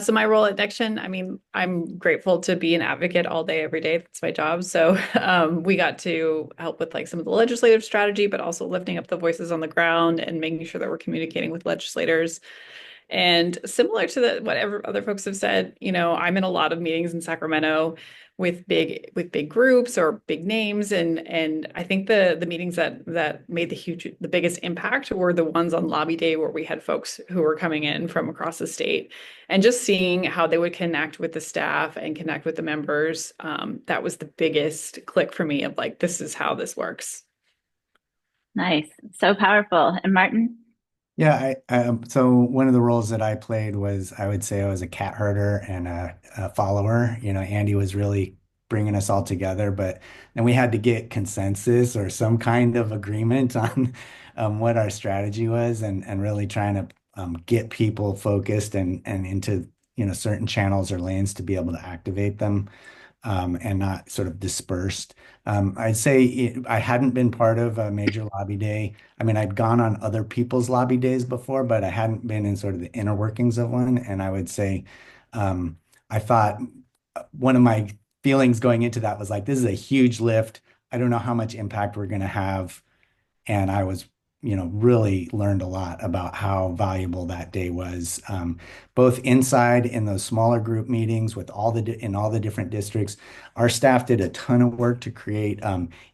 Speaker 5: So my role at NextGen, I'm grateful to be an advocate all day, every day. That's my job. So we got to help with some of the legislative strategy, but also lifting up the voices on the ground and making sure that we're communicating with legislators And similar to whatever other folks have said, I'm in a lot of meetings in Sacramento with big groups or big names, and I think the meetings that made the biggest impact were the ones on lobby day, where we had folks who were coming in from across the state, and just seeing how they would connect with the staff and connect with the members. That was the biggest click for me of like, this is how this works.
Speaker 2: Nice. So powerful. And Martin?
Speaker 3: Yeah, so one of the roles that I played was, I would say I was a cat herder and a follower. Andy was really bringing us all together, but then we had to get consensus or some kind of agreement on what our strategy was, and really trying to get people focused and into certain channels or lanes to be able to activate them, and not sort of dispersed. I'd say I hadn't been part of a major lobby day. I mean, I'd gone on other people's lobby days before, but I hadn't been in sort of the inner workings of one. And I would say, I thought one of my feelings going into that was like, this is a huge lift. I don't know how much impact we're going to have. And I was, really learned a lot about how valuable that day was, both inside in those smaller group meetings with in all the different districts. Our staff did a ton of work to create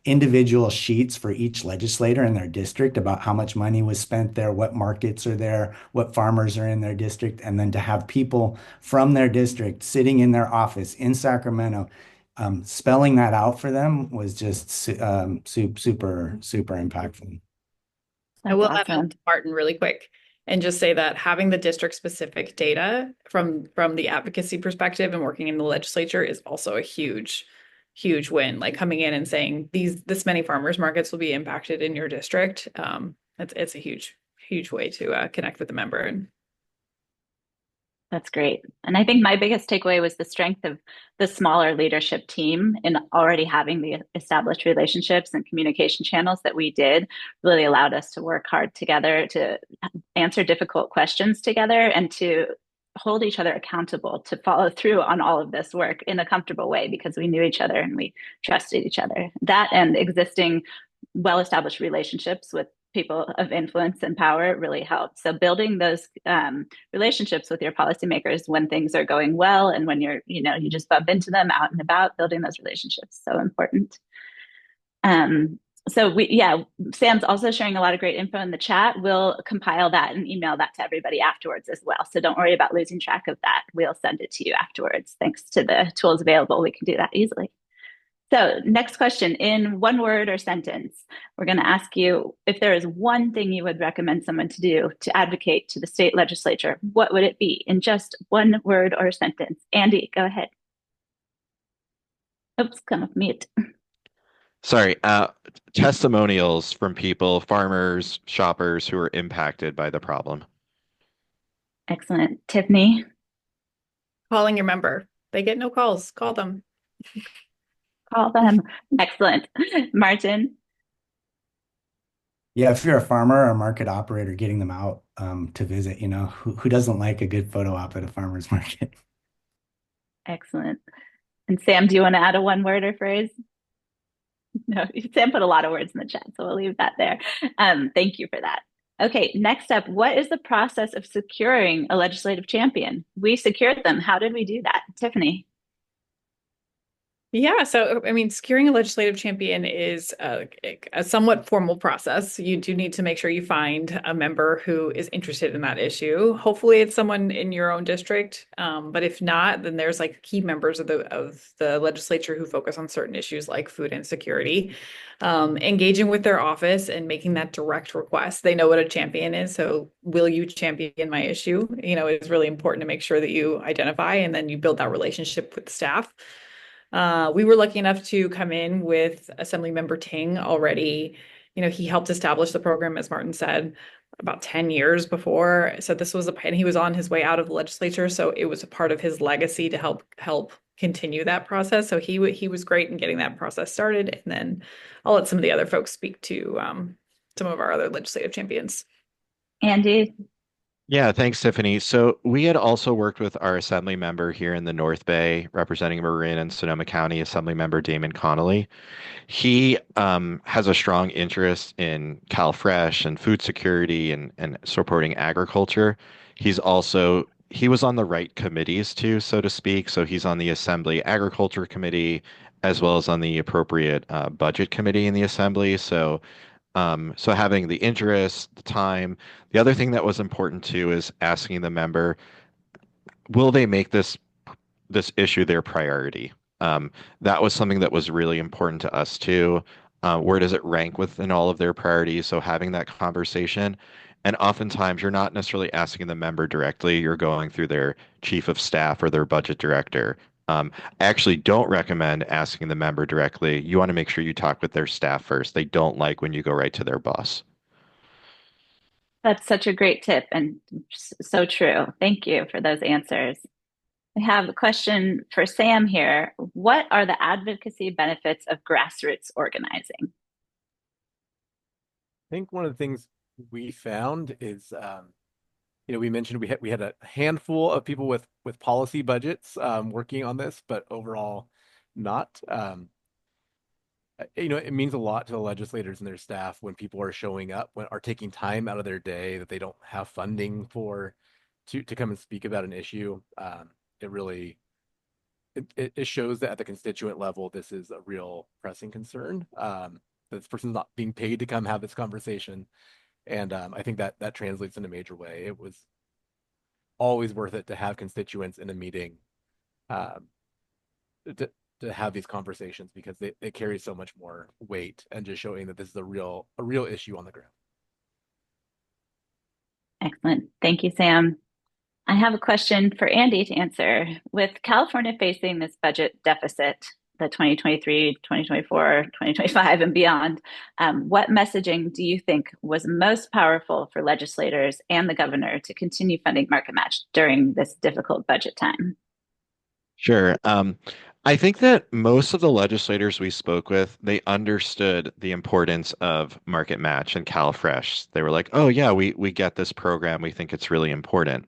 Speaker 3: individual sheets for each legislator in their district about how much money was spent there, what markets are there, what farmers are in their district, and then to have people from their district sitting in their office in Sacramento. Spelling that out for them was just super, super impactful.
Speaker 5: I will
Speaker 2: That's
Speaker 5: add on
Speaker 2: awesome.
Speaker 5: to Martin really quick and just say that having the district specific data from the advocacy perspective and working in the legislature is also a huge win. Like coming in and saying this many farmers markets will be impacted in your district. It's a huge way to connect with the member.
Speaker 2: That's great. And I think my biggest takeaway was the strength of the smaller leadership team in already having the established relationships and communication channels that we did really allowed us to work hard together, to answer difficult questions together, and to hold each other accountable to follow through on all of this work in a comfortable way, because we knew each other and we trusted each other. That and existing well-established relationships with people of influence and power really helped. So building those relationships with your policymakers when things are going well, and when you just bump into them out and about, building those relationships, so important. Sam's also sharing a lot of great info in the chat. We'll compile that and email that to everybody afterwards as well. So don't worry about losing track of that. We'll send it to you afterwards. Thanks to the tools available, we can do that easily. So next question, in one word or sentence, we're going to ask you if there is one thing you would recommend someone to do to advocate to the state legislature, what would it be in just one word or sentence? Andy, go ahead. Oops, come off mute.
Speaker 4: Sorry, testimonials from people, farmers, shoppers who are impacted by the problem.
Speaker 2: Excellent. Tiffany?
Speaker 5: Calling your member. They get no calls. Call them.
Speaker 2: Call them. Excellent. Martin?
Speaker 3: Yeah, if you're a farmer or a market operator, getting them out to visit, who doesn't like a good photo op at a farmer's market?
Speaker 2: Excellent. And Sam, do you want to add a one word or phrase? No, Sam put a lot of words in the chat, so we'll leave that there. Thank you for that. Okay, next up, what is the process of securing a legislative champion? We secured them. How did we do that? Tiffany?
Speaker 5: Yeah, so I mean, securing a legislative champion is a somewhat formal process. You do need to make sure you find a member who is interested in that issue. Hopefully, it's someone in your own district, but if not, then there's like key members of the legislature who focus on certain issues like food insecurity. Engaging with their office and making that direct request. They know what a champion is, so will you champion my issue? It's really important to make sure that you identify and then you build that relationship with the staff. We were lucky enough to come in with Assemblymember Ting already. He helped establish the program, as Martin said, about 10 years before. So this was and he was on his way out of the legislature. So it was a part of his legacy to help continue that process. So he was great in getting that process started. And then I'll let some of the other folks speak to some of our other legislative champions.
Speaker 2: Andy?
Speaker 4: Yeah, thanks, Tiffany. So we had also worked with our assembly member here in the North Bay, representing Marin and Sonoma County, Assembly Member Damon Connolly. He has a strong interest in CalFresh and food security and supporting agriculture. He was on the right committees too, so to speak. So he's on the Assembly Agriculture Committee as well as on the appropriate budget committee in the Assembly. So having the interest, the time. The other thing that was important too is asking the member, will they make this issue their priority? That was something that was really important to us too. Where does it rank within all of their priorities? So having that conversation. And oftentimes you're not necessarily asking the member directly, you're going through their chief of staff or their budget director. I actually don't recommend asking the member directly. You want to make sure you talk with their staff first. They don't like when you go right to their boss.
Speaker 2: That's such a great tip and so true. Thank you for those answers. We have a question for Sam here. What are the advocacy benefits of grassroots organizing?
Speaker 6: I think one of the things we found is, we mentioned we had a handful of people with policy budgets working on this, but overall not. It means a lot to the legislators and their staff when people are showing up, when are taking time out of their day that they don't have funding for to come and speak about an issue. It really it shows that at the constituent level, this is a real pressing concern. That this person's not being paid to come have this conversation. And I think that translates in a major way. It was always worth it to have constituents in a meeting to have these conversations because they carry so much more weight and just showing that this is a real issue on the ground.
Speaker 2: Excellent. Thank you, Sam. I have a question for Andy to answer. With California facing this budget deficit, the 2023, 2024, 2025, and beyond, what messaging do you think was most powerful for legislators and the governor to continue funding market match during this difficult budget time?
Speaker 4: Sure. I think that most of the legislators we spoke with, they understood the importance of market match and CalFresh. They were like, oh yeah, we get this program. We think it's really important.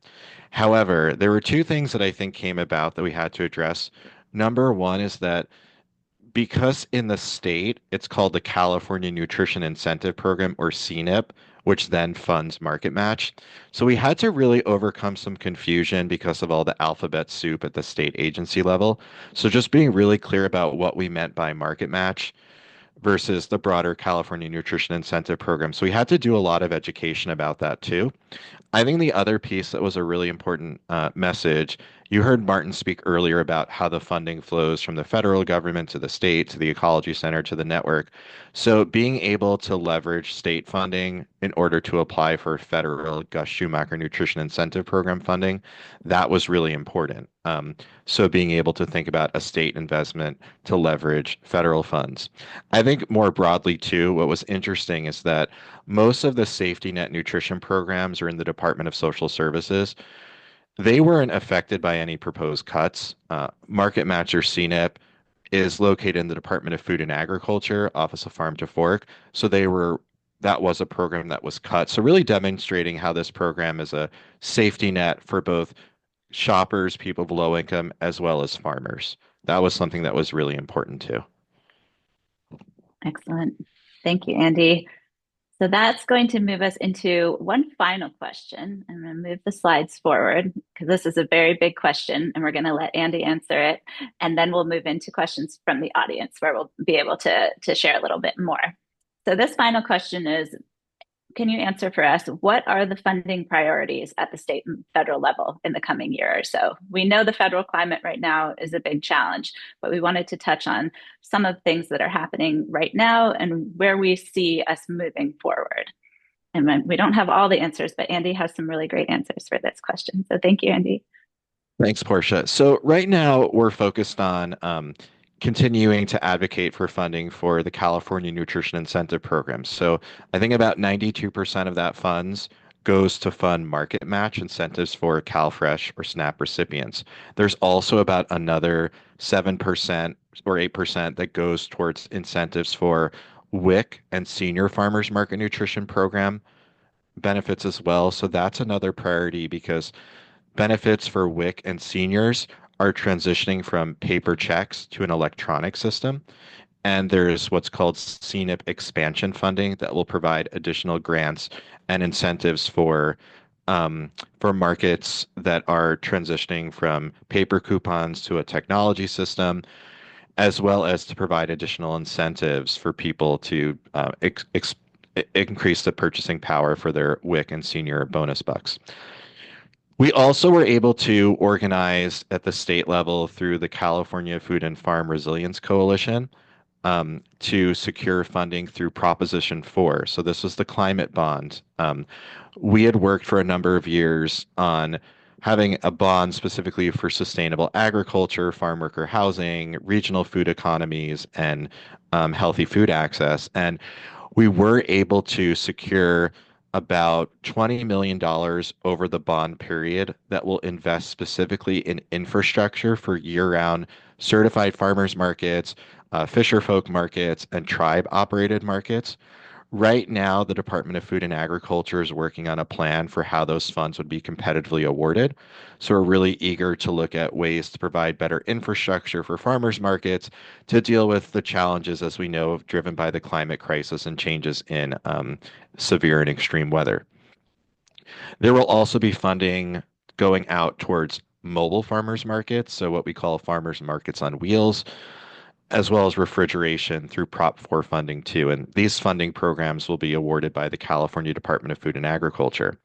Speaker 4: However, there were two things that I think came about that we had to address. Number one is that because in the state, it's called the California Nutrition Incentive Program, or CNIP, which then funds market match. So we had to really overcome some confusion because of all the alphabet soup at the state agency level. So just being really clear about what we meant by market match versus the broader California Nutrition Incentive Program. So we had to do a lot of education about that too. I think the other piece that was a really important message, you heard Martin speak earlier about how the funding flows from the federal government to the state, to the Ecology Center, to the network. So being able to leverage state funding in order to apply for federal Gus Schumacher Nutrition Incentive Program funding, that was really important. So being able to think about a state investment to leverage federal funds. I think more broadly too, what was interesting is that most of the safety net nutrition programs are in the Department of Social Services. They weren't affected by any proposed cuts. Market Match, or CNIP, is located in the Department of Food and Agriculture, Office of Farm to Fork. So that was a program that was cut. So really demonstrating how this program is a safety net for both shoppers, people of low income, as well as farmers. That was something that was really important too.
Speaker 2: Excellent. Thank you, Andy. So that's going to move us into one final question. I'm going to move the slides forward because this is a very big question and we're going to let Andy answer it. And then we'll move into questions from the audience where we'll be able to share a little bit more. So this final question is, can you answer for us, what are the funding priorities at the state and federal level in the coming year or so? We know the federal climate right now is a big challenge, but we wanted to touch on some of the things that are happening right now and where we see us moving forward. And we don't have all the answers, but Andy has some really great answers for this question. So thank you, Andy.
Speaker 4: Thanks, Portia. So right now we're focused on continuing to advocate for funding for the California Nutrition Incentive Program. So I think about 92% of that funds goes to fund market match incentives for CalFresh or SNAP recipients. There's also about another 7% or 8% that goes towards incentives for WIC and senior farmers market nutrition program benefits as well. So that's another priority because benefits for WIC and seniors are transitioning from paper checks to an electronic system. And there's what's called CNIP expansion funding that will provide additional grants and incentives for for markets that are transitioning from paper coupons to a technology system, as well as to provide additional incentives for people to increase the purchasing power for their WIC and senior bonus bucks. We also were able to organize at the state level through the California Food and Farm Resilience Coalition to secure funding through Proposition 4. So this was the climate bond. We had worked for a number of years on having a bond specifically for sustainable agriculture, farm worker housing, regional food economies, and healthy food access. And we were able to secure about $20 million over the bond period that will invest specifically in infrastructure for year-round certified farmers markets, fisher folk markets, and tribe operated markets. Right now, the Department of Food and Agriculture is working on a plan for how those funds would be competitively awarded. So we're really eager to look at ways to provide better infrastructure for farmers markets to deal with the challenges, as we know, driven by the climate crisis and changes in severe and extreme weather. There will also be funding going out towards mobile farmers markets, so what we call farmers markets on wheels, as well as refrigeration through Prop 4 funding too. And these funding programs will be awarded by the California Department of Food and Agriculture.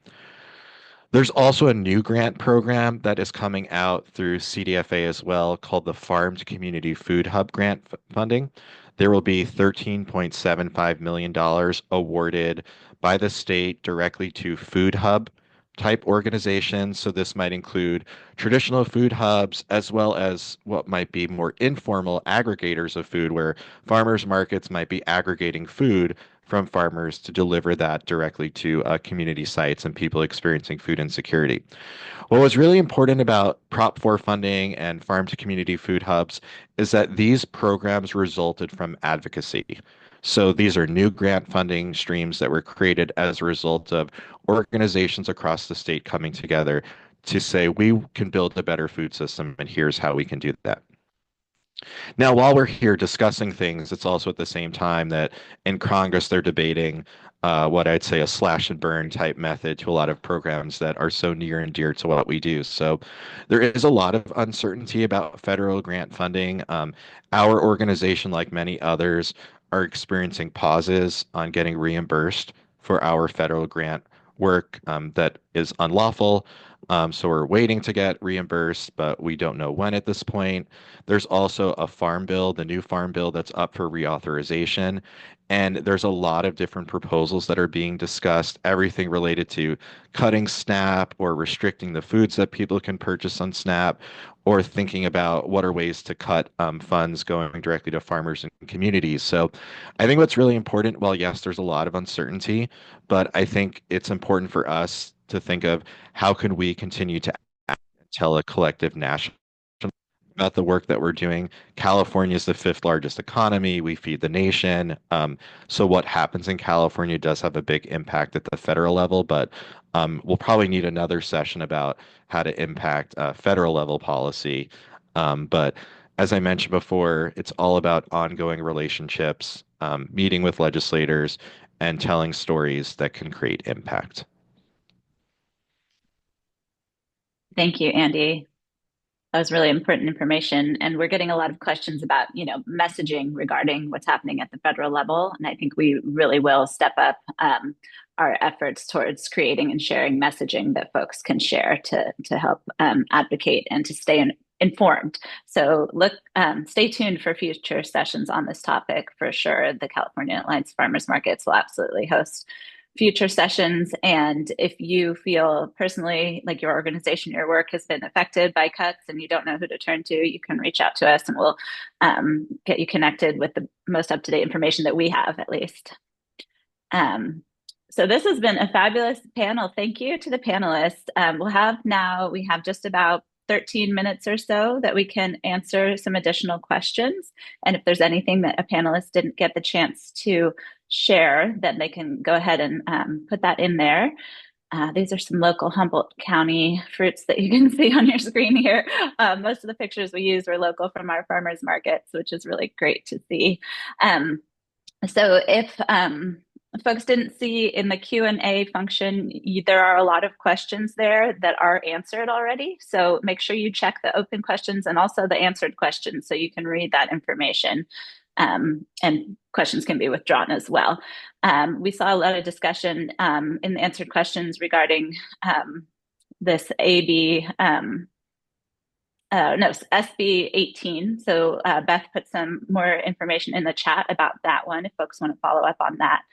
Speaker 4: There's also a new grant program that is coming out through CDFA as well called the Farm to Community Food Hub Grant Funding. There will be $13.75 million awarded by the state directly to food hub type organizations. So this might include traditional food hubs, as well as what might be more informal aggregators of food, where farmers markets might be aggregating food from farmers to deliver that directly to community sites and people experiencing food insecurity. What was really important about Prop 4 funding and farm to community food hubs is that these programs resulted from advocacy. So these are new grant funding streams that were created as a result of organizations across the state coming together to say, we can build a better food system, and here's how we can do that. Now, while we're here discussing things, it's also at the same time that in Congress they're debating what I'd say a slash and burn type method to a lot of programs that are so near and dear to what we do. So there is a lot of uncertainty about federal grant funding. Our organization, like many others, are experiencing pauses on getting reimbursed for our federal grant work that is unlawful. So we're waiting to get reimbursed, but we don't know when at this point. There's also a farm bill, the new farm bill, that's up for reauthorization. And there's a lot of different proposals that are being discussed, everything related to cutting SNAP or restricting the foods that people can purchase on SNAP, or thinking about what are ways to cut funds going directly to farmers and communities. So I think what's really important, well, yes, there's a lot of uncertainty, but I think it's important for us to think of how can we continue to tell a collective national about the work that we're doing. California is the 5th largest economy. We feed the nation. So what happens in California does have a big impact at the federal level, but we'll probably need another session about how to impact federal level policy. But as I mentioned before, it's all about ongoing relationships, meeting with legislators, and telling stories that can create impact.
Speaker 2: Thank you, Andy. That was really important information. And we're getting a lot of questions about, messaging regarding what's happening at the federal level. And I think we really will step up our efforts towards creating and sharing messaging that folks can share to help advocate and to stay informed. So stay tuned for future sessions on this topic for sure. The California Alliance Farmers Markets will absolutely host future sessions. And if you feel personally like your organization, your work has been affected by cuts and you don't know who to turn to, you can reach out to us and we'll get you connected with the most up-to-date information that we have, at least. So this has been a fabulous panel. Thank you to the panelists. We have just about 13 minutes or so that we can answer some additional questions. And if there's anything that a panelist didn't get the chance to share, then they can go ahead and put that in there. These are some local Humboldt County fruits that you can see on your screen here. Most of the pictures we use were local from our farmers markets, which is really great to see. So if folks didn't see in the Q&A function, there are a lot of questions there that are answered already. So make sure you check the open questions and also the answered questions so you can read that information. And questions can be withdrawn as well. We saw a lot of discussion in the answered questions regarding this SB 18. So Beth put some more information in the chat about that one if folks want to follow up on that.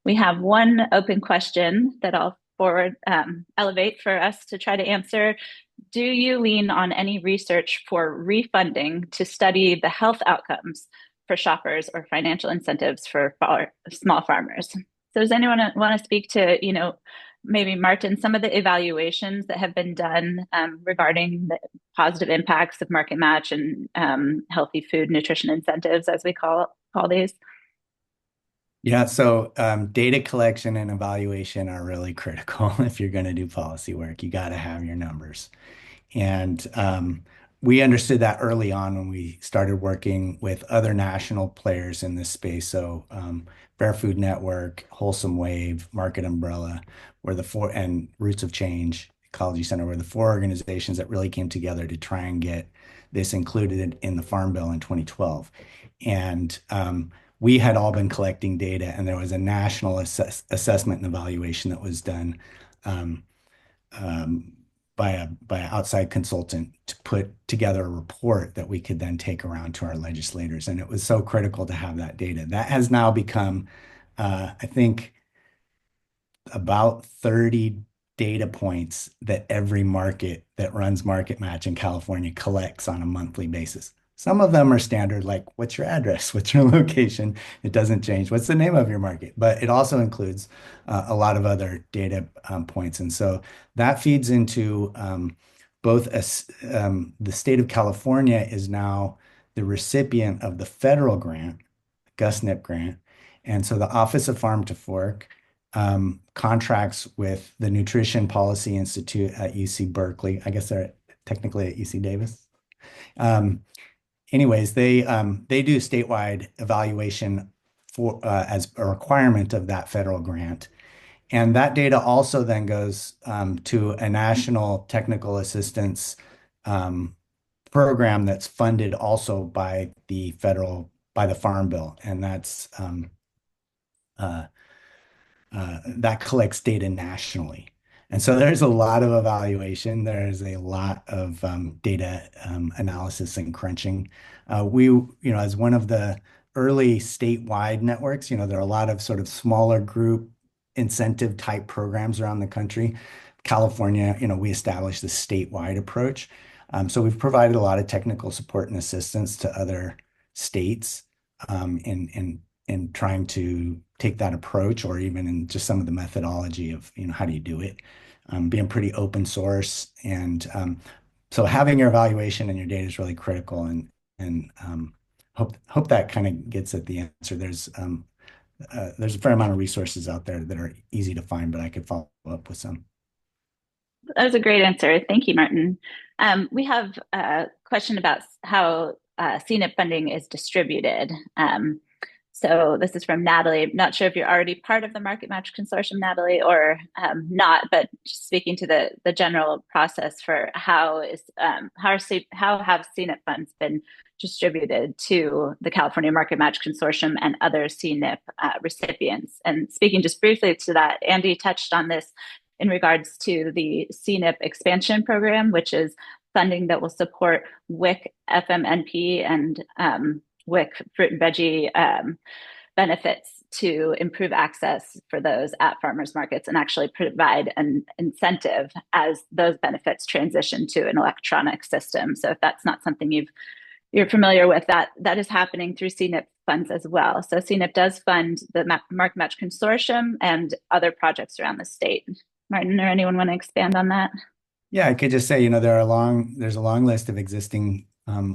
Speaker 2: We have one open question that I'll elevate for us to try to answer. Do you lean on any research for refunding to study the health outcomes for shoppers or financial incentives for small farmers? So does anyone want to speak to, maybe Martin, some of the evaluations that have been done regarding the positive impacts of market match and healthy food nutrition incentives, as we call these?
Speaker 3: Yeah, so data collection and evaluation are really critical if you're going to do policy work. You got to have your numbers. And we understood that early on when we started working with other national players in this space. So Fair Food Network, Wholesome Wave, Market Umbrella, were the four, and Roots of Change, Ecology Center, were the four organizations that really came together to try and get this included in the Farm Bill in 2012. And we had all been collecting data, and there was a national assessment and evaluation that was done by an outside consultant to put together a report that we could then take around to our legislators. And it was so critical to have that data. That has now become, I think, about 30 data points that every market that runs Market Match in California collects on a monthly basis. Some of them are standard, like what's your address, what's your location? It doesn't change. What's the name of your market? But it also includes a lot of other data points. And so that feeds into both the state of California is now the recipient of the federal grant, GusNIP grant. And so the Office of Farm to Fork contracts with the Nutrition Policy Institute at UC Berkeley. I guess they're technically at UC Davis. Anyways, they do statewide evaluation for as a requirement of that federal grant. And that data also then goes to a national technical assistance program that's funded also by the Farm Bill. And that collects data nationally. And so there's a lot of evaluation. There's a lot of data analysis and crunching. As one of the early statewide networks, there are a lot of sort of smaller group incentive type programs around the country. California, we established the statewide approach. So we've provided a lot of technical support and assistance to other states in trying to take that approach, or even in just some of the methodology of, how do you do it? Being pretty open source. And so having your evaluation and your data is really critical, and hope that kind of gets at the answer. There's a fair amount of resources out there that are easy to find, but I could follow up with some.
Speaker 2: That was a great answer. Thank you, Martin. We have a question about how CNIP funding is distributed. So this is from Natalie. I'm not sure if you're already part of the Market Match Consortium, Natalie, or not, but just speaking to the general process for how have CNIP funds been distributed to the California Market Match Consortium and other CNIP recipients. And speaking just briefly to that, Andy touched on this in regards to the CNIP expansion program, which is funding that will support WIC, FMNP, and WIC fruit and veggie benefits to improve access for those at farmers markets and actually provide an incentive as those benefits transition to an electronic system. So if that's not something you're familiar with, that is happening through CNIP funds as well. So CNIP does fund the Market Match Consortium and other projects around the state. Martin or anyone want to expand on that?
Speaker 3: Yeah, I could just say, there's a long list of existing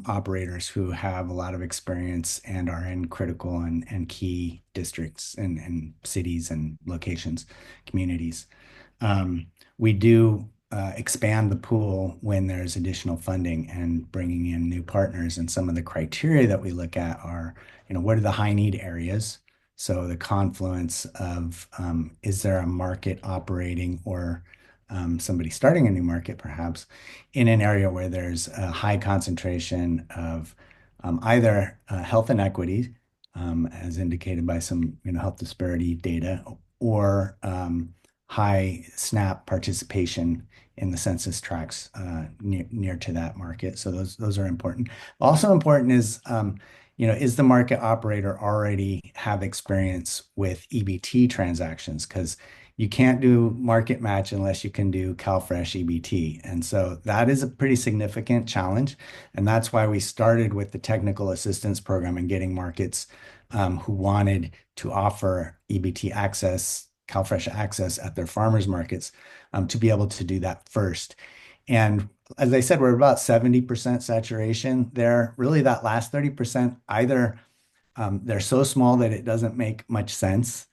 Speaker 3: operators who have a lot of experience and are in critical and key districts and cities and locations, communities. We do expand the pool when there's additional funding and bringing in new partners. And some of the criteria that we look at are, what are the high need areas? So the confluence of is there a market operating or somebody starting a new market perhaps in an area where there's a high concentration of either health inequities, as indicated by some health disparity data, or high SNAP participation in the census tracts near to that market. So those are important. Also important is the market operator already have experience with EBT transactions? Because you can't do market match unless you can do CalFresh EBT. And so that is a pretty significant challenge. And that's why we started with the technical assistance program and getting markets who wanted to offer EBT access, CalFresh access at their farmers markets to be able to do that first. And as I said, we're about 70% saturation there. Really, that last 30%, either they're so small that it doesn't make much sense,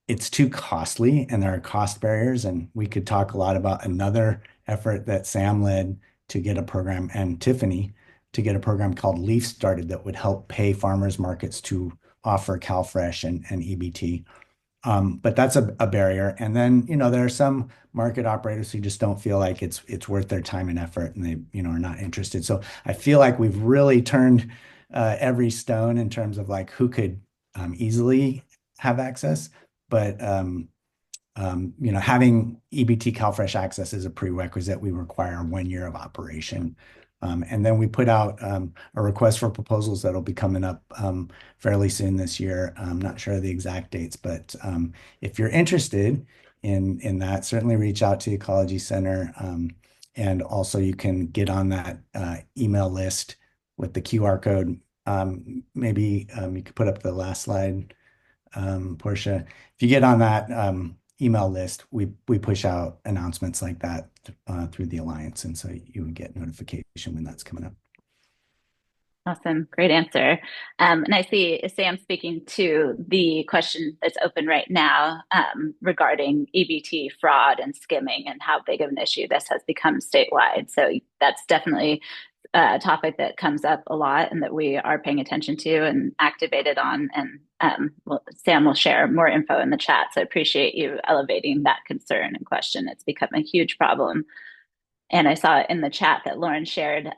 Speaker 3: it's too costly, and there are cost barriers. And we could talk a lot about another effort that Sam led to get a program, and Tiffany to get a program called Leaf started that would help pay farmers markets to offer CalFresh and EBT. But that's a barrier. And then, there are some market operators who just don't feel like it's worth their time and effort, and they, are not interested. So I feel like we've really turned every stone in terms of like who could easily have access. But having EBT CalFresh access is a prerequisite. We require 1 year of operation. And then we put out a request for proposals that'll be coming up fairly soon this year. I'm not sure of the exact dates, but if you're interested in that, certainly reach out to the Ecology Center. And also you can get on that email list with the QR code. Maybe you could put up the last slide, Portia. If you get on that email list, we push out announcements like that through the Alliance. And so you would get notification when that's coming up.
Speaker 2: Awesome. Great answer. And I see Sam speaking to the question that's open right now regarding EBT fraud and skimming and how big of an issue this has become statewide. So that's definitely a topic that comes up a lot and that we are paying attention to and activated on. And Sam will share more info in the chat. So I appreciate you elevating that concern and question. It's become a huge problem. And I saw in the chat that Lauren shared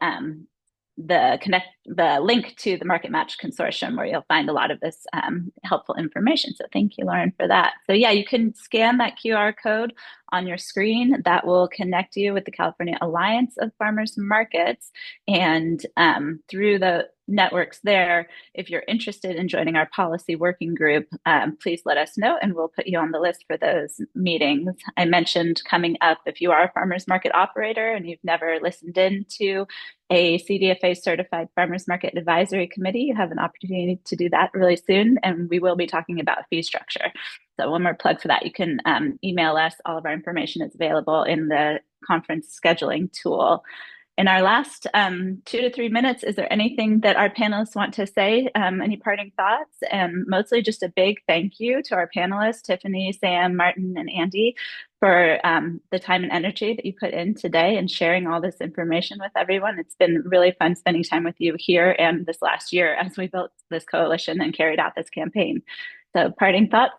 Speaker 2: the link to the Market Match Consortium, where you'll find a lot of this helpful information. So thank you, Lauren, for that. So yeah, you can scan that QR code on your screen. That will connect you with the California Alliance of Farmers Markets. And through the networks there, if you're interested in joining our policy working group, please let us know and we'll put you on the list for those meetings. I mentioned coming up, if you are a farmers market operator and you've never listened in to a CDFA certified farmers market advisory committee, you have an opportunity to do that really soon. And we will be talking about fee structure. So one more plug for that. You can email us. All of our information is available in the conference scheduling tool. In our last 2 to 3 minutes, is there anything that our panelists want to say? Any parting thoughts? And mostly just a big thank you to our panelists, Tiffany, Sam, Martin, and Andy, for the time and energy that you put in today and sharing all this information with everyone. It's been really fun spending time with you here and this last year as we built this coalition and carried out this campaign. So parting thoughts?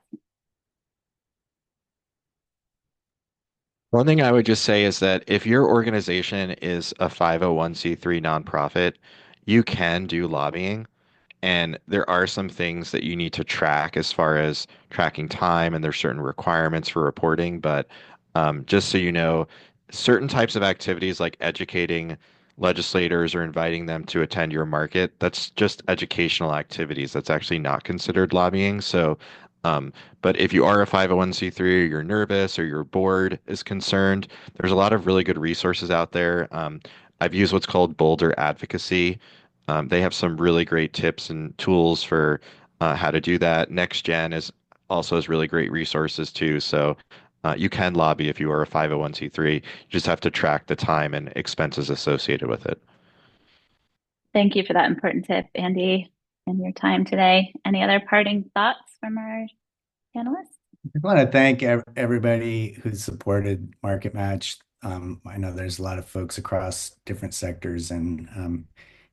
Speaker 4: One thing I would just say is that if your organization is a 501c3 nonprofit, you can do lobbying. And there are some things that you need to track as far as tracking time, and there's certain requirements for reporting. But just so you know, certain types of activities like educating legislators or inviting them to attend your market, that's just educational activities. That's actually not considered lobbying. So, but if you are a 501c3 or you're nervous or your board is concerned, there's a lot of really good resources out there. I've used what's called Boulder Advocacy. They have some really great tips and tools for how to do that. NextGen also has really great resources too. So you can lobby if you are a 501c3. You just have to track the time and expenses associated with it.
Speaker 2: Thank you for that important tip, Andy, and your time today. Any other parting thoughts from our panelists?
Speaker 3: I want to thank everybody who's supported Market Match. I know there's a lot of folks across different sectors, and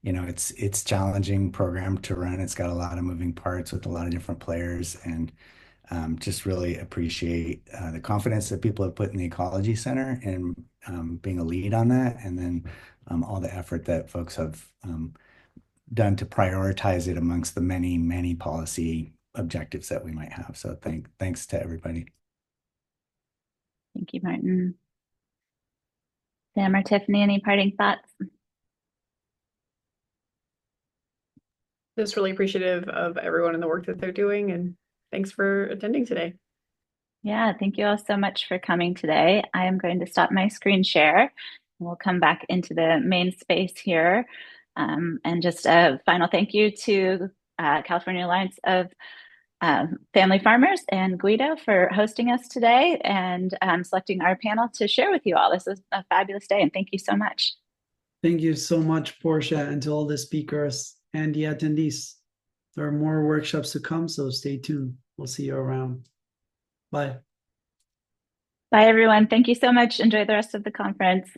Speaker 3: it's challenging program to run. It's got a lot of moving parts with a lot of different players, and just really appreciate the confidence that people have put in the Ecology Center and being a lead on that, and then all the effort that folks have done to prioritize it amongst the many, many policy objectives that we might have. So thanks to everybody.
Speaker 2: Thank you, Martin. Sam or Tiffany, any parting thoughts?
Speaker 5: Just really appreciative of everyone and the work that they're doing, and thanks for attending today.
Speaker 2: Yeah, thank you all so much for coming today. I am going to stop my screen share. We'll come back into the main space here. And just a final thank you to California Alliance of Family Farmers and Guido for hosting us today and selecting our panel to share with you all. This is a fabulous day, and thank you so much.
Speaker 1: Thank you so much, Portia, and to all the speakers and the attendees. There are more workshops to come, so stay tuned. We'll see you around. Bye.
Speaker 2: Bye, everyone. Thank you so much. Enjoy the rest of the conference.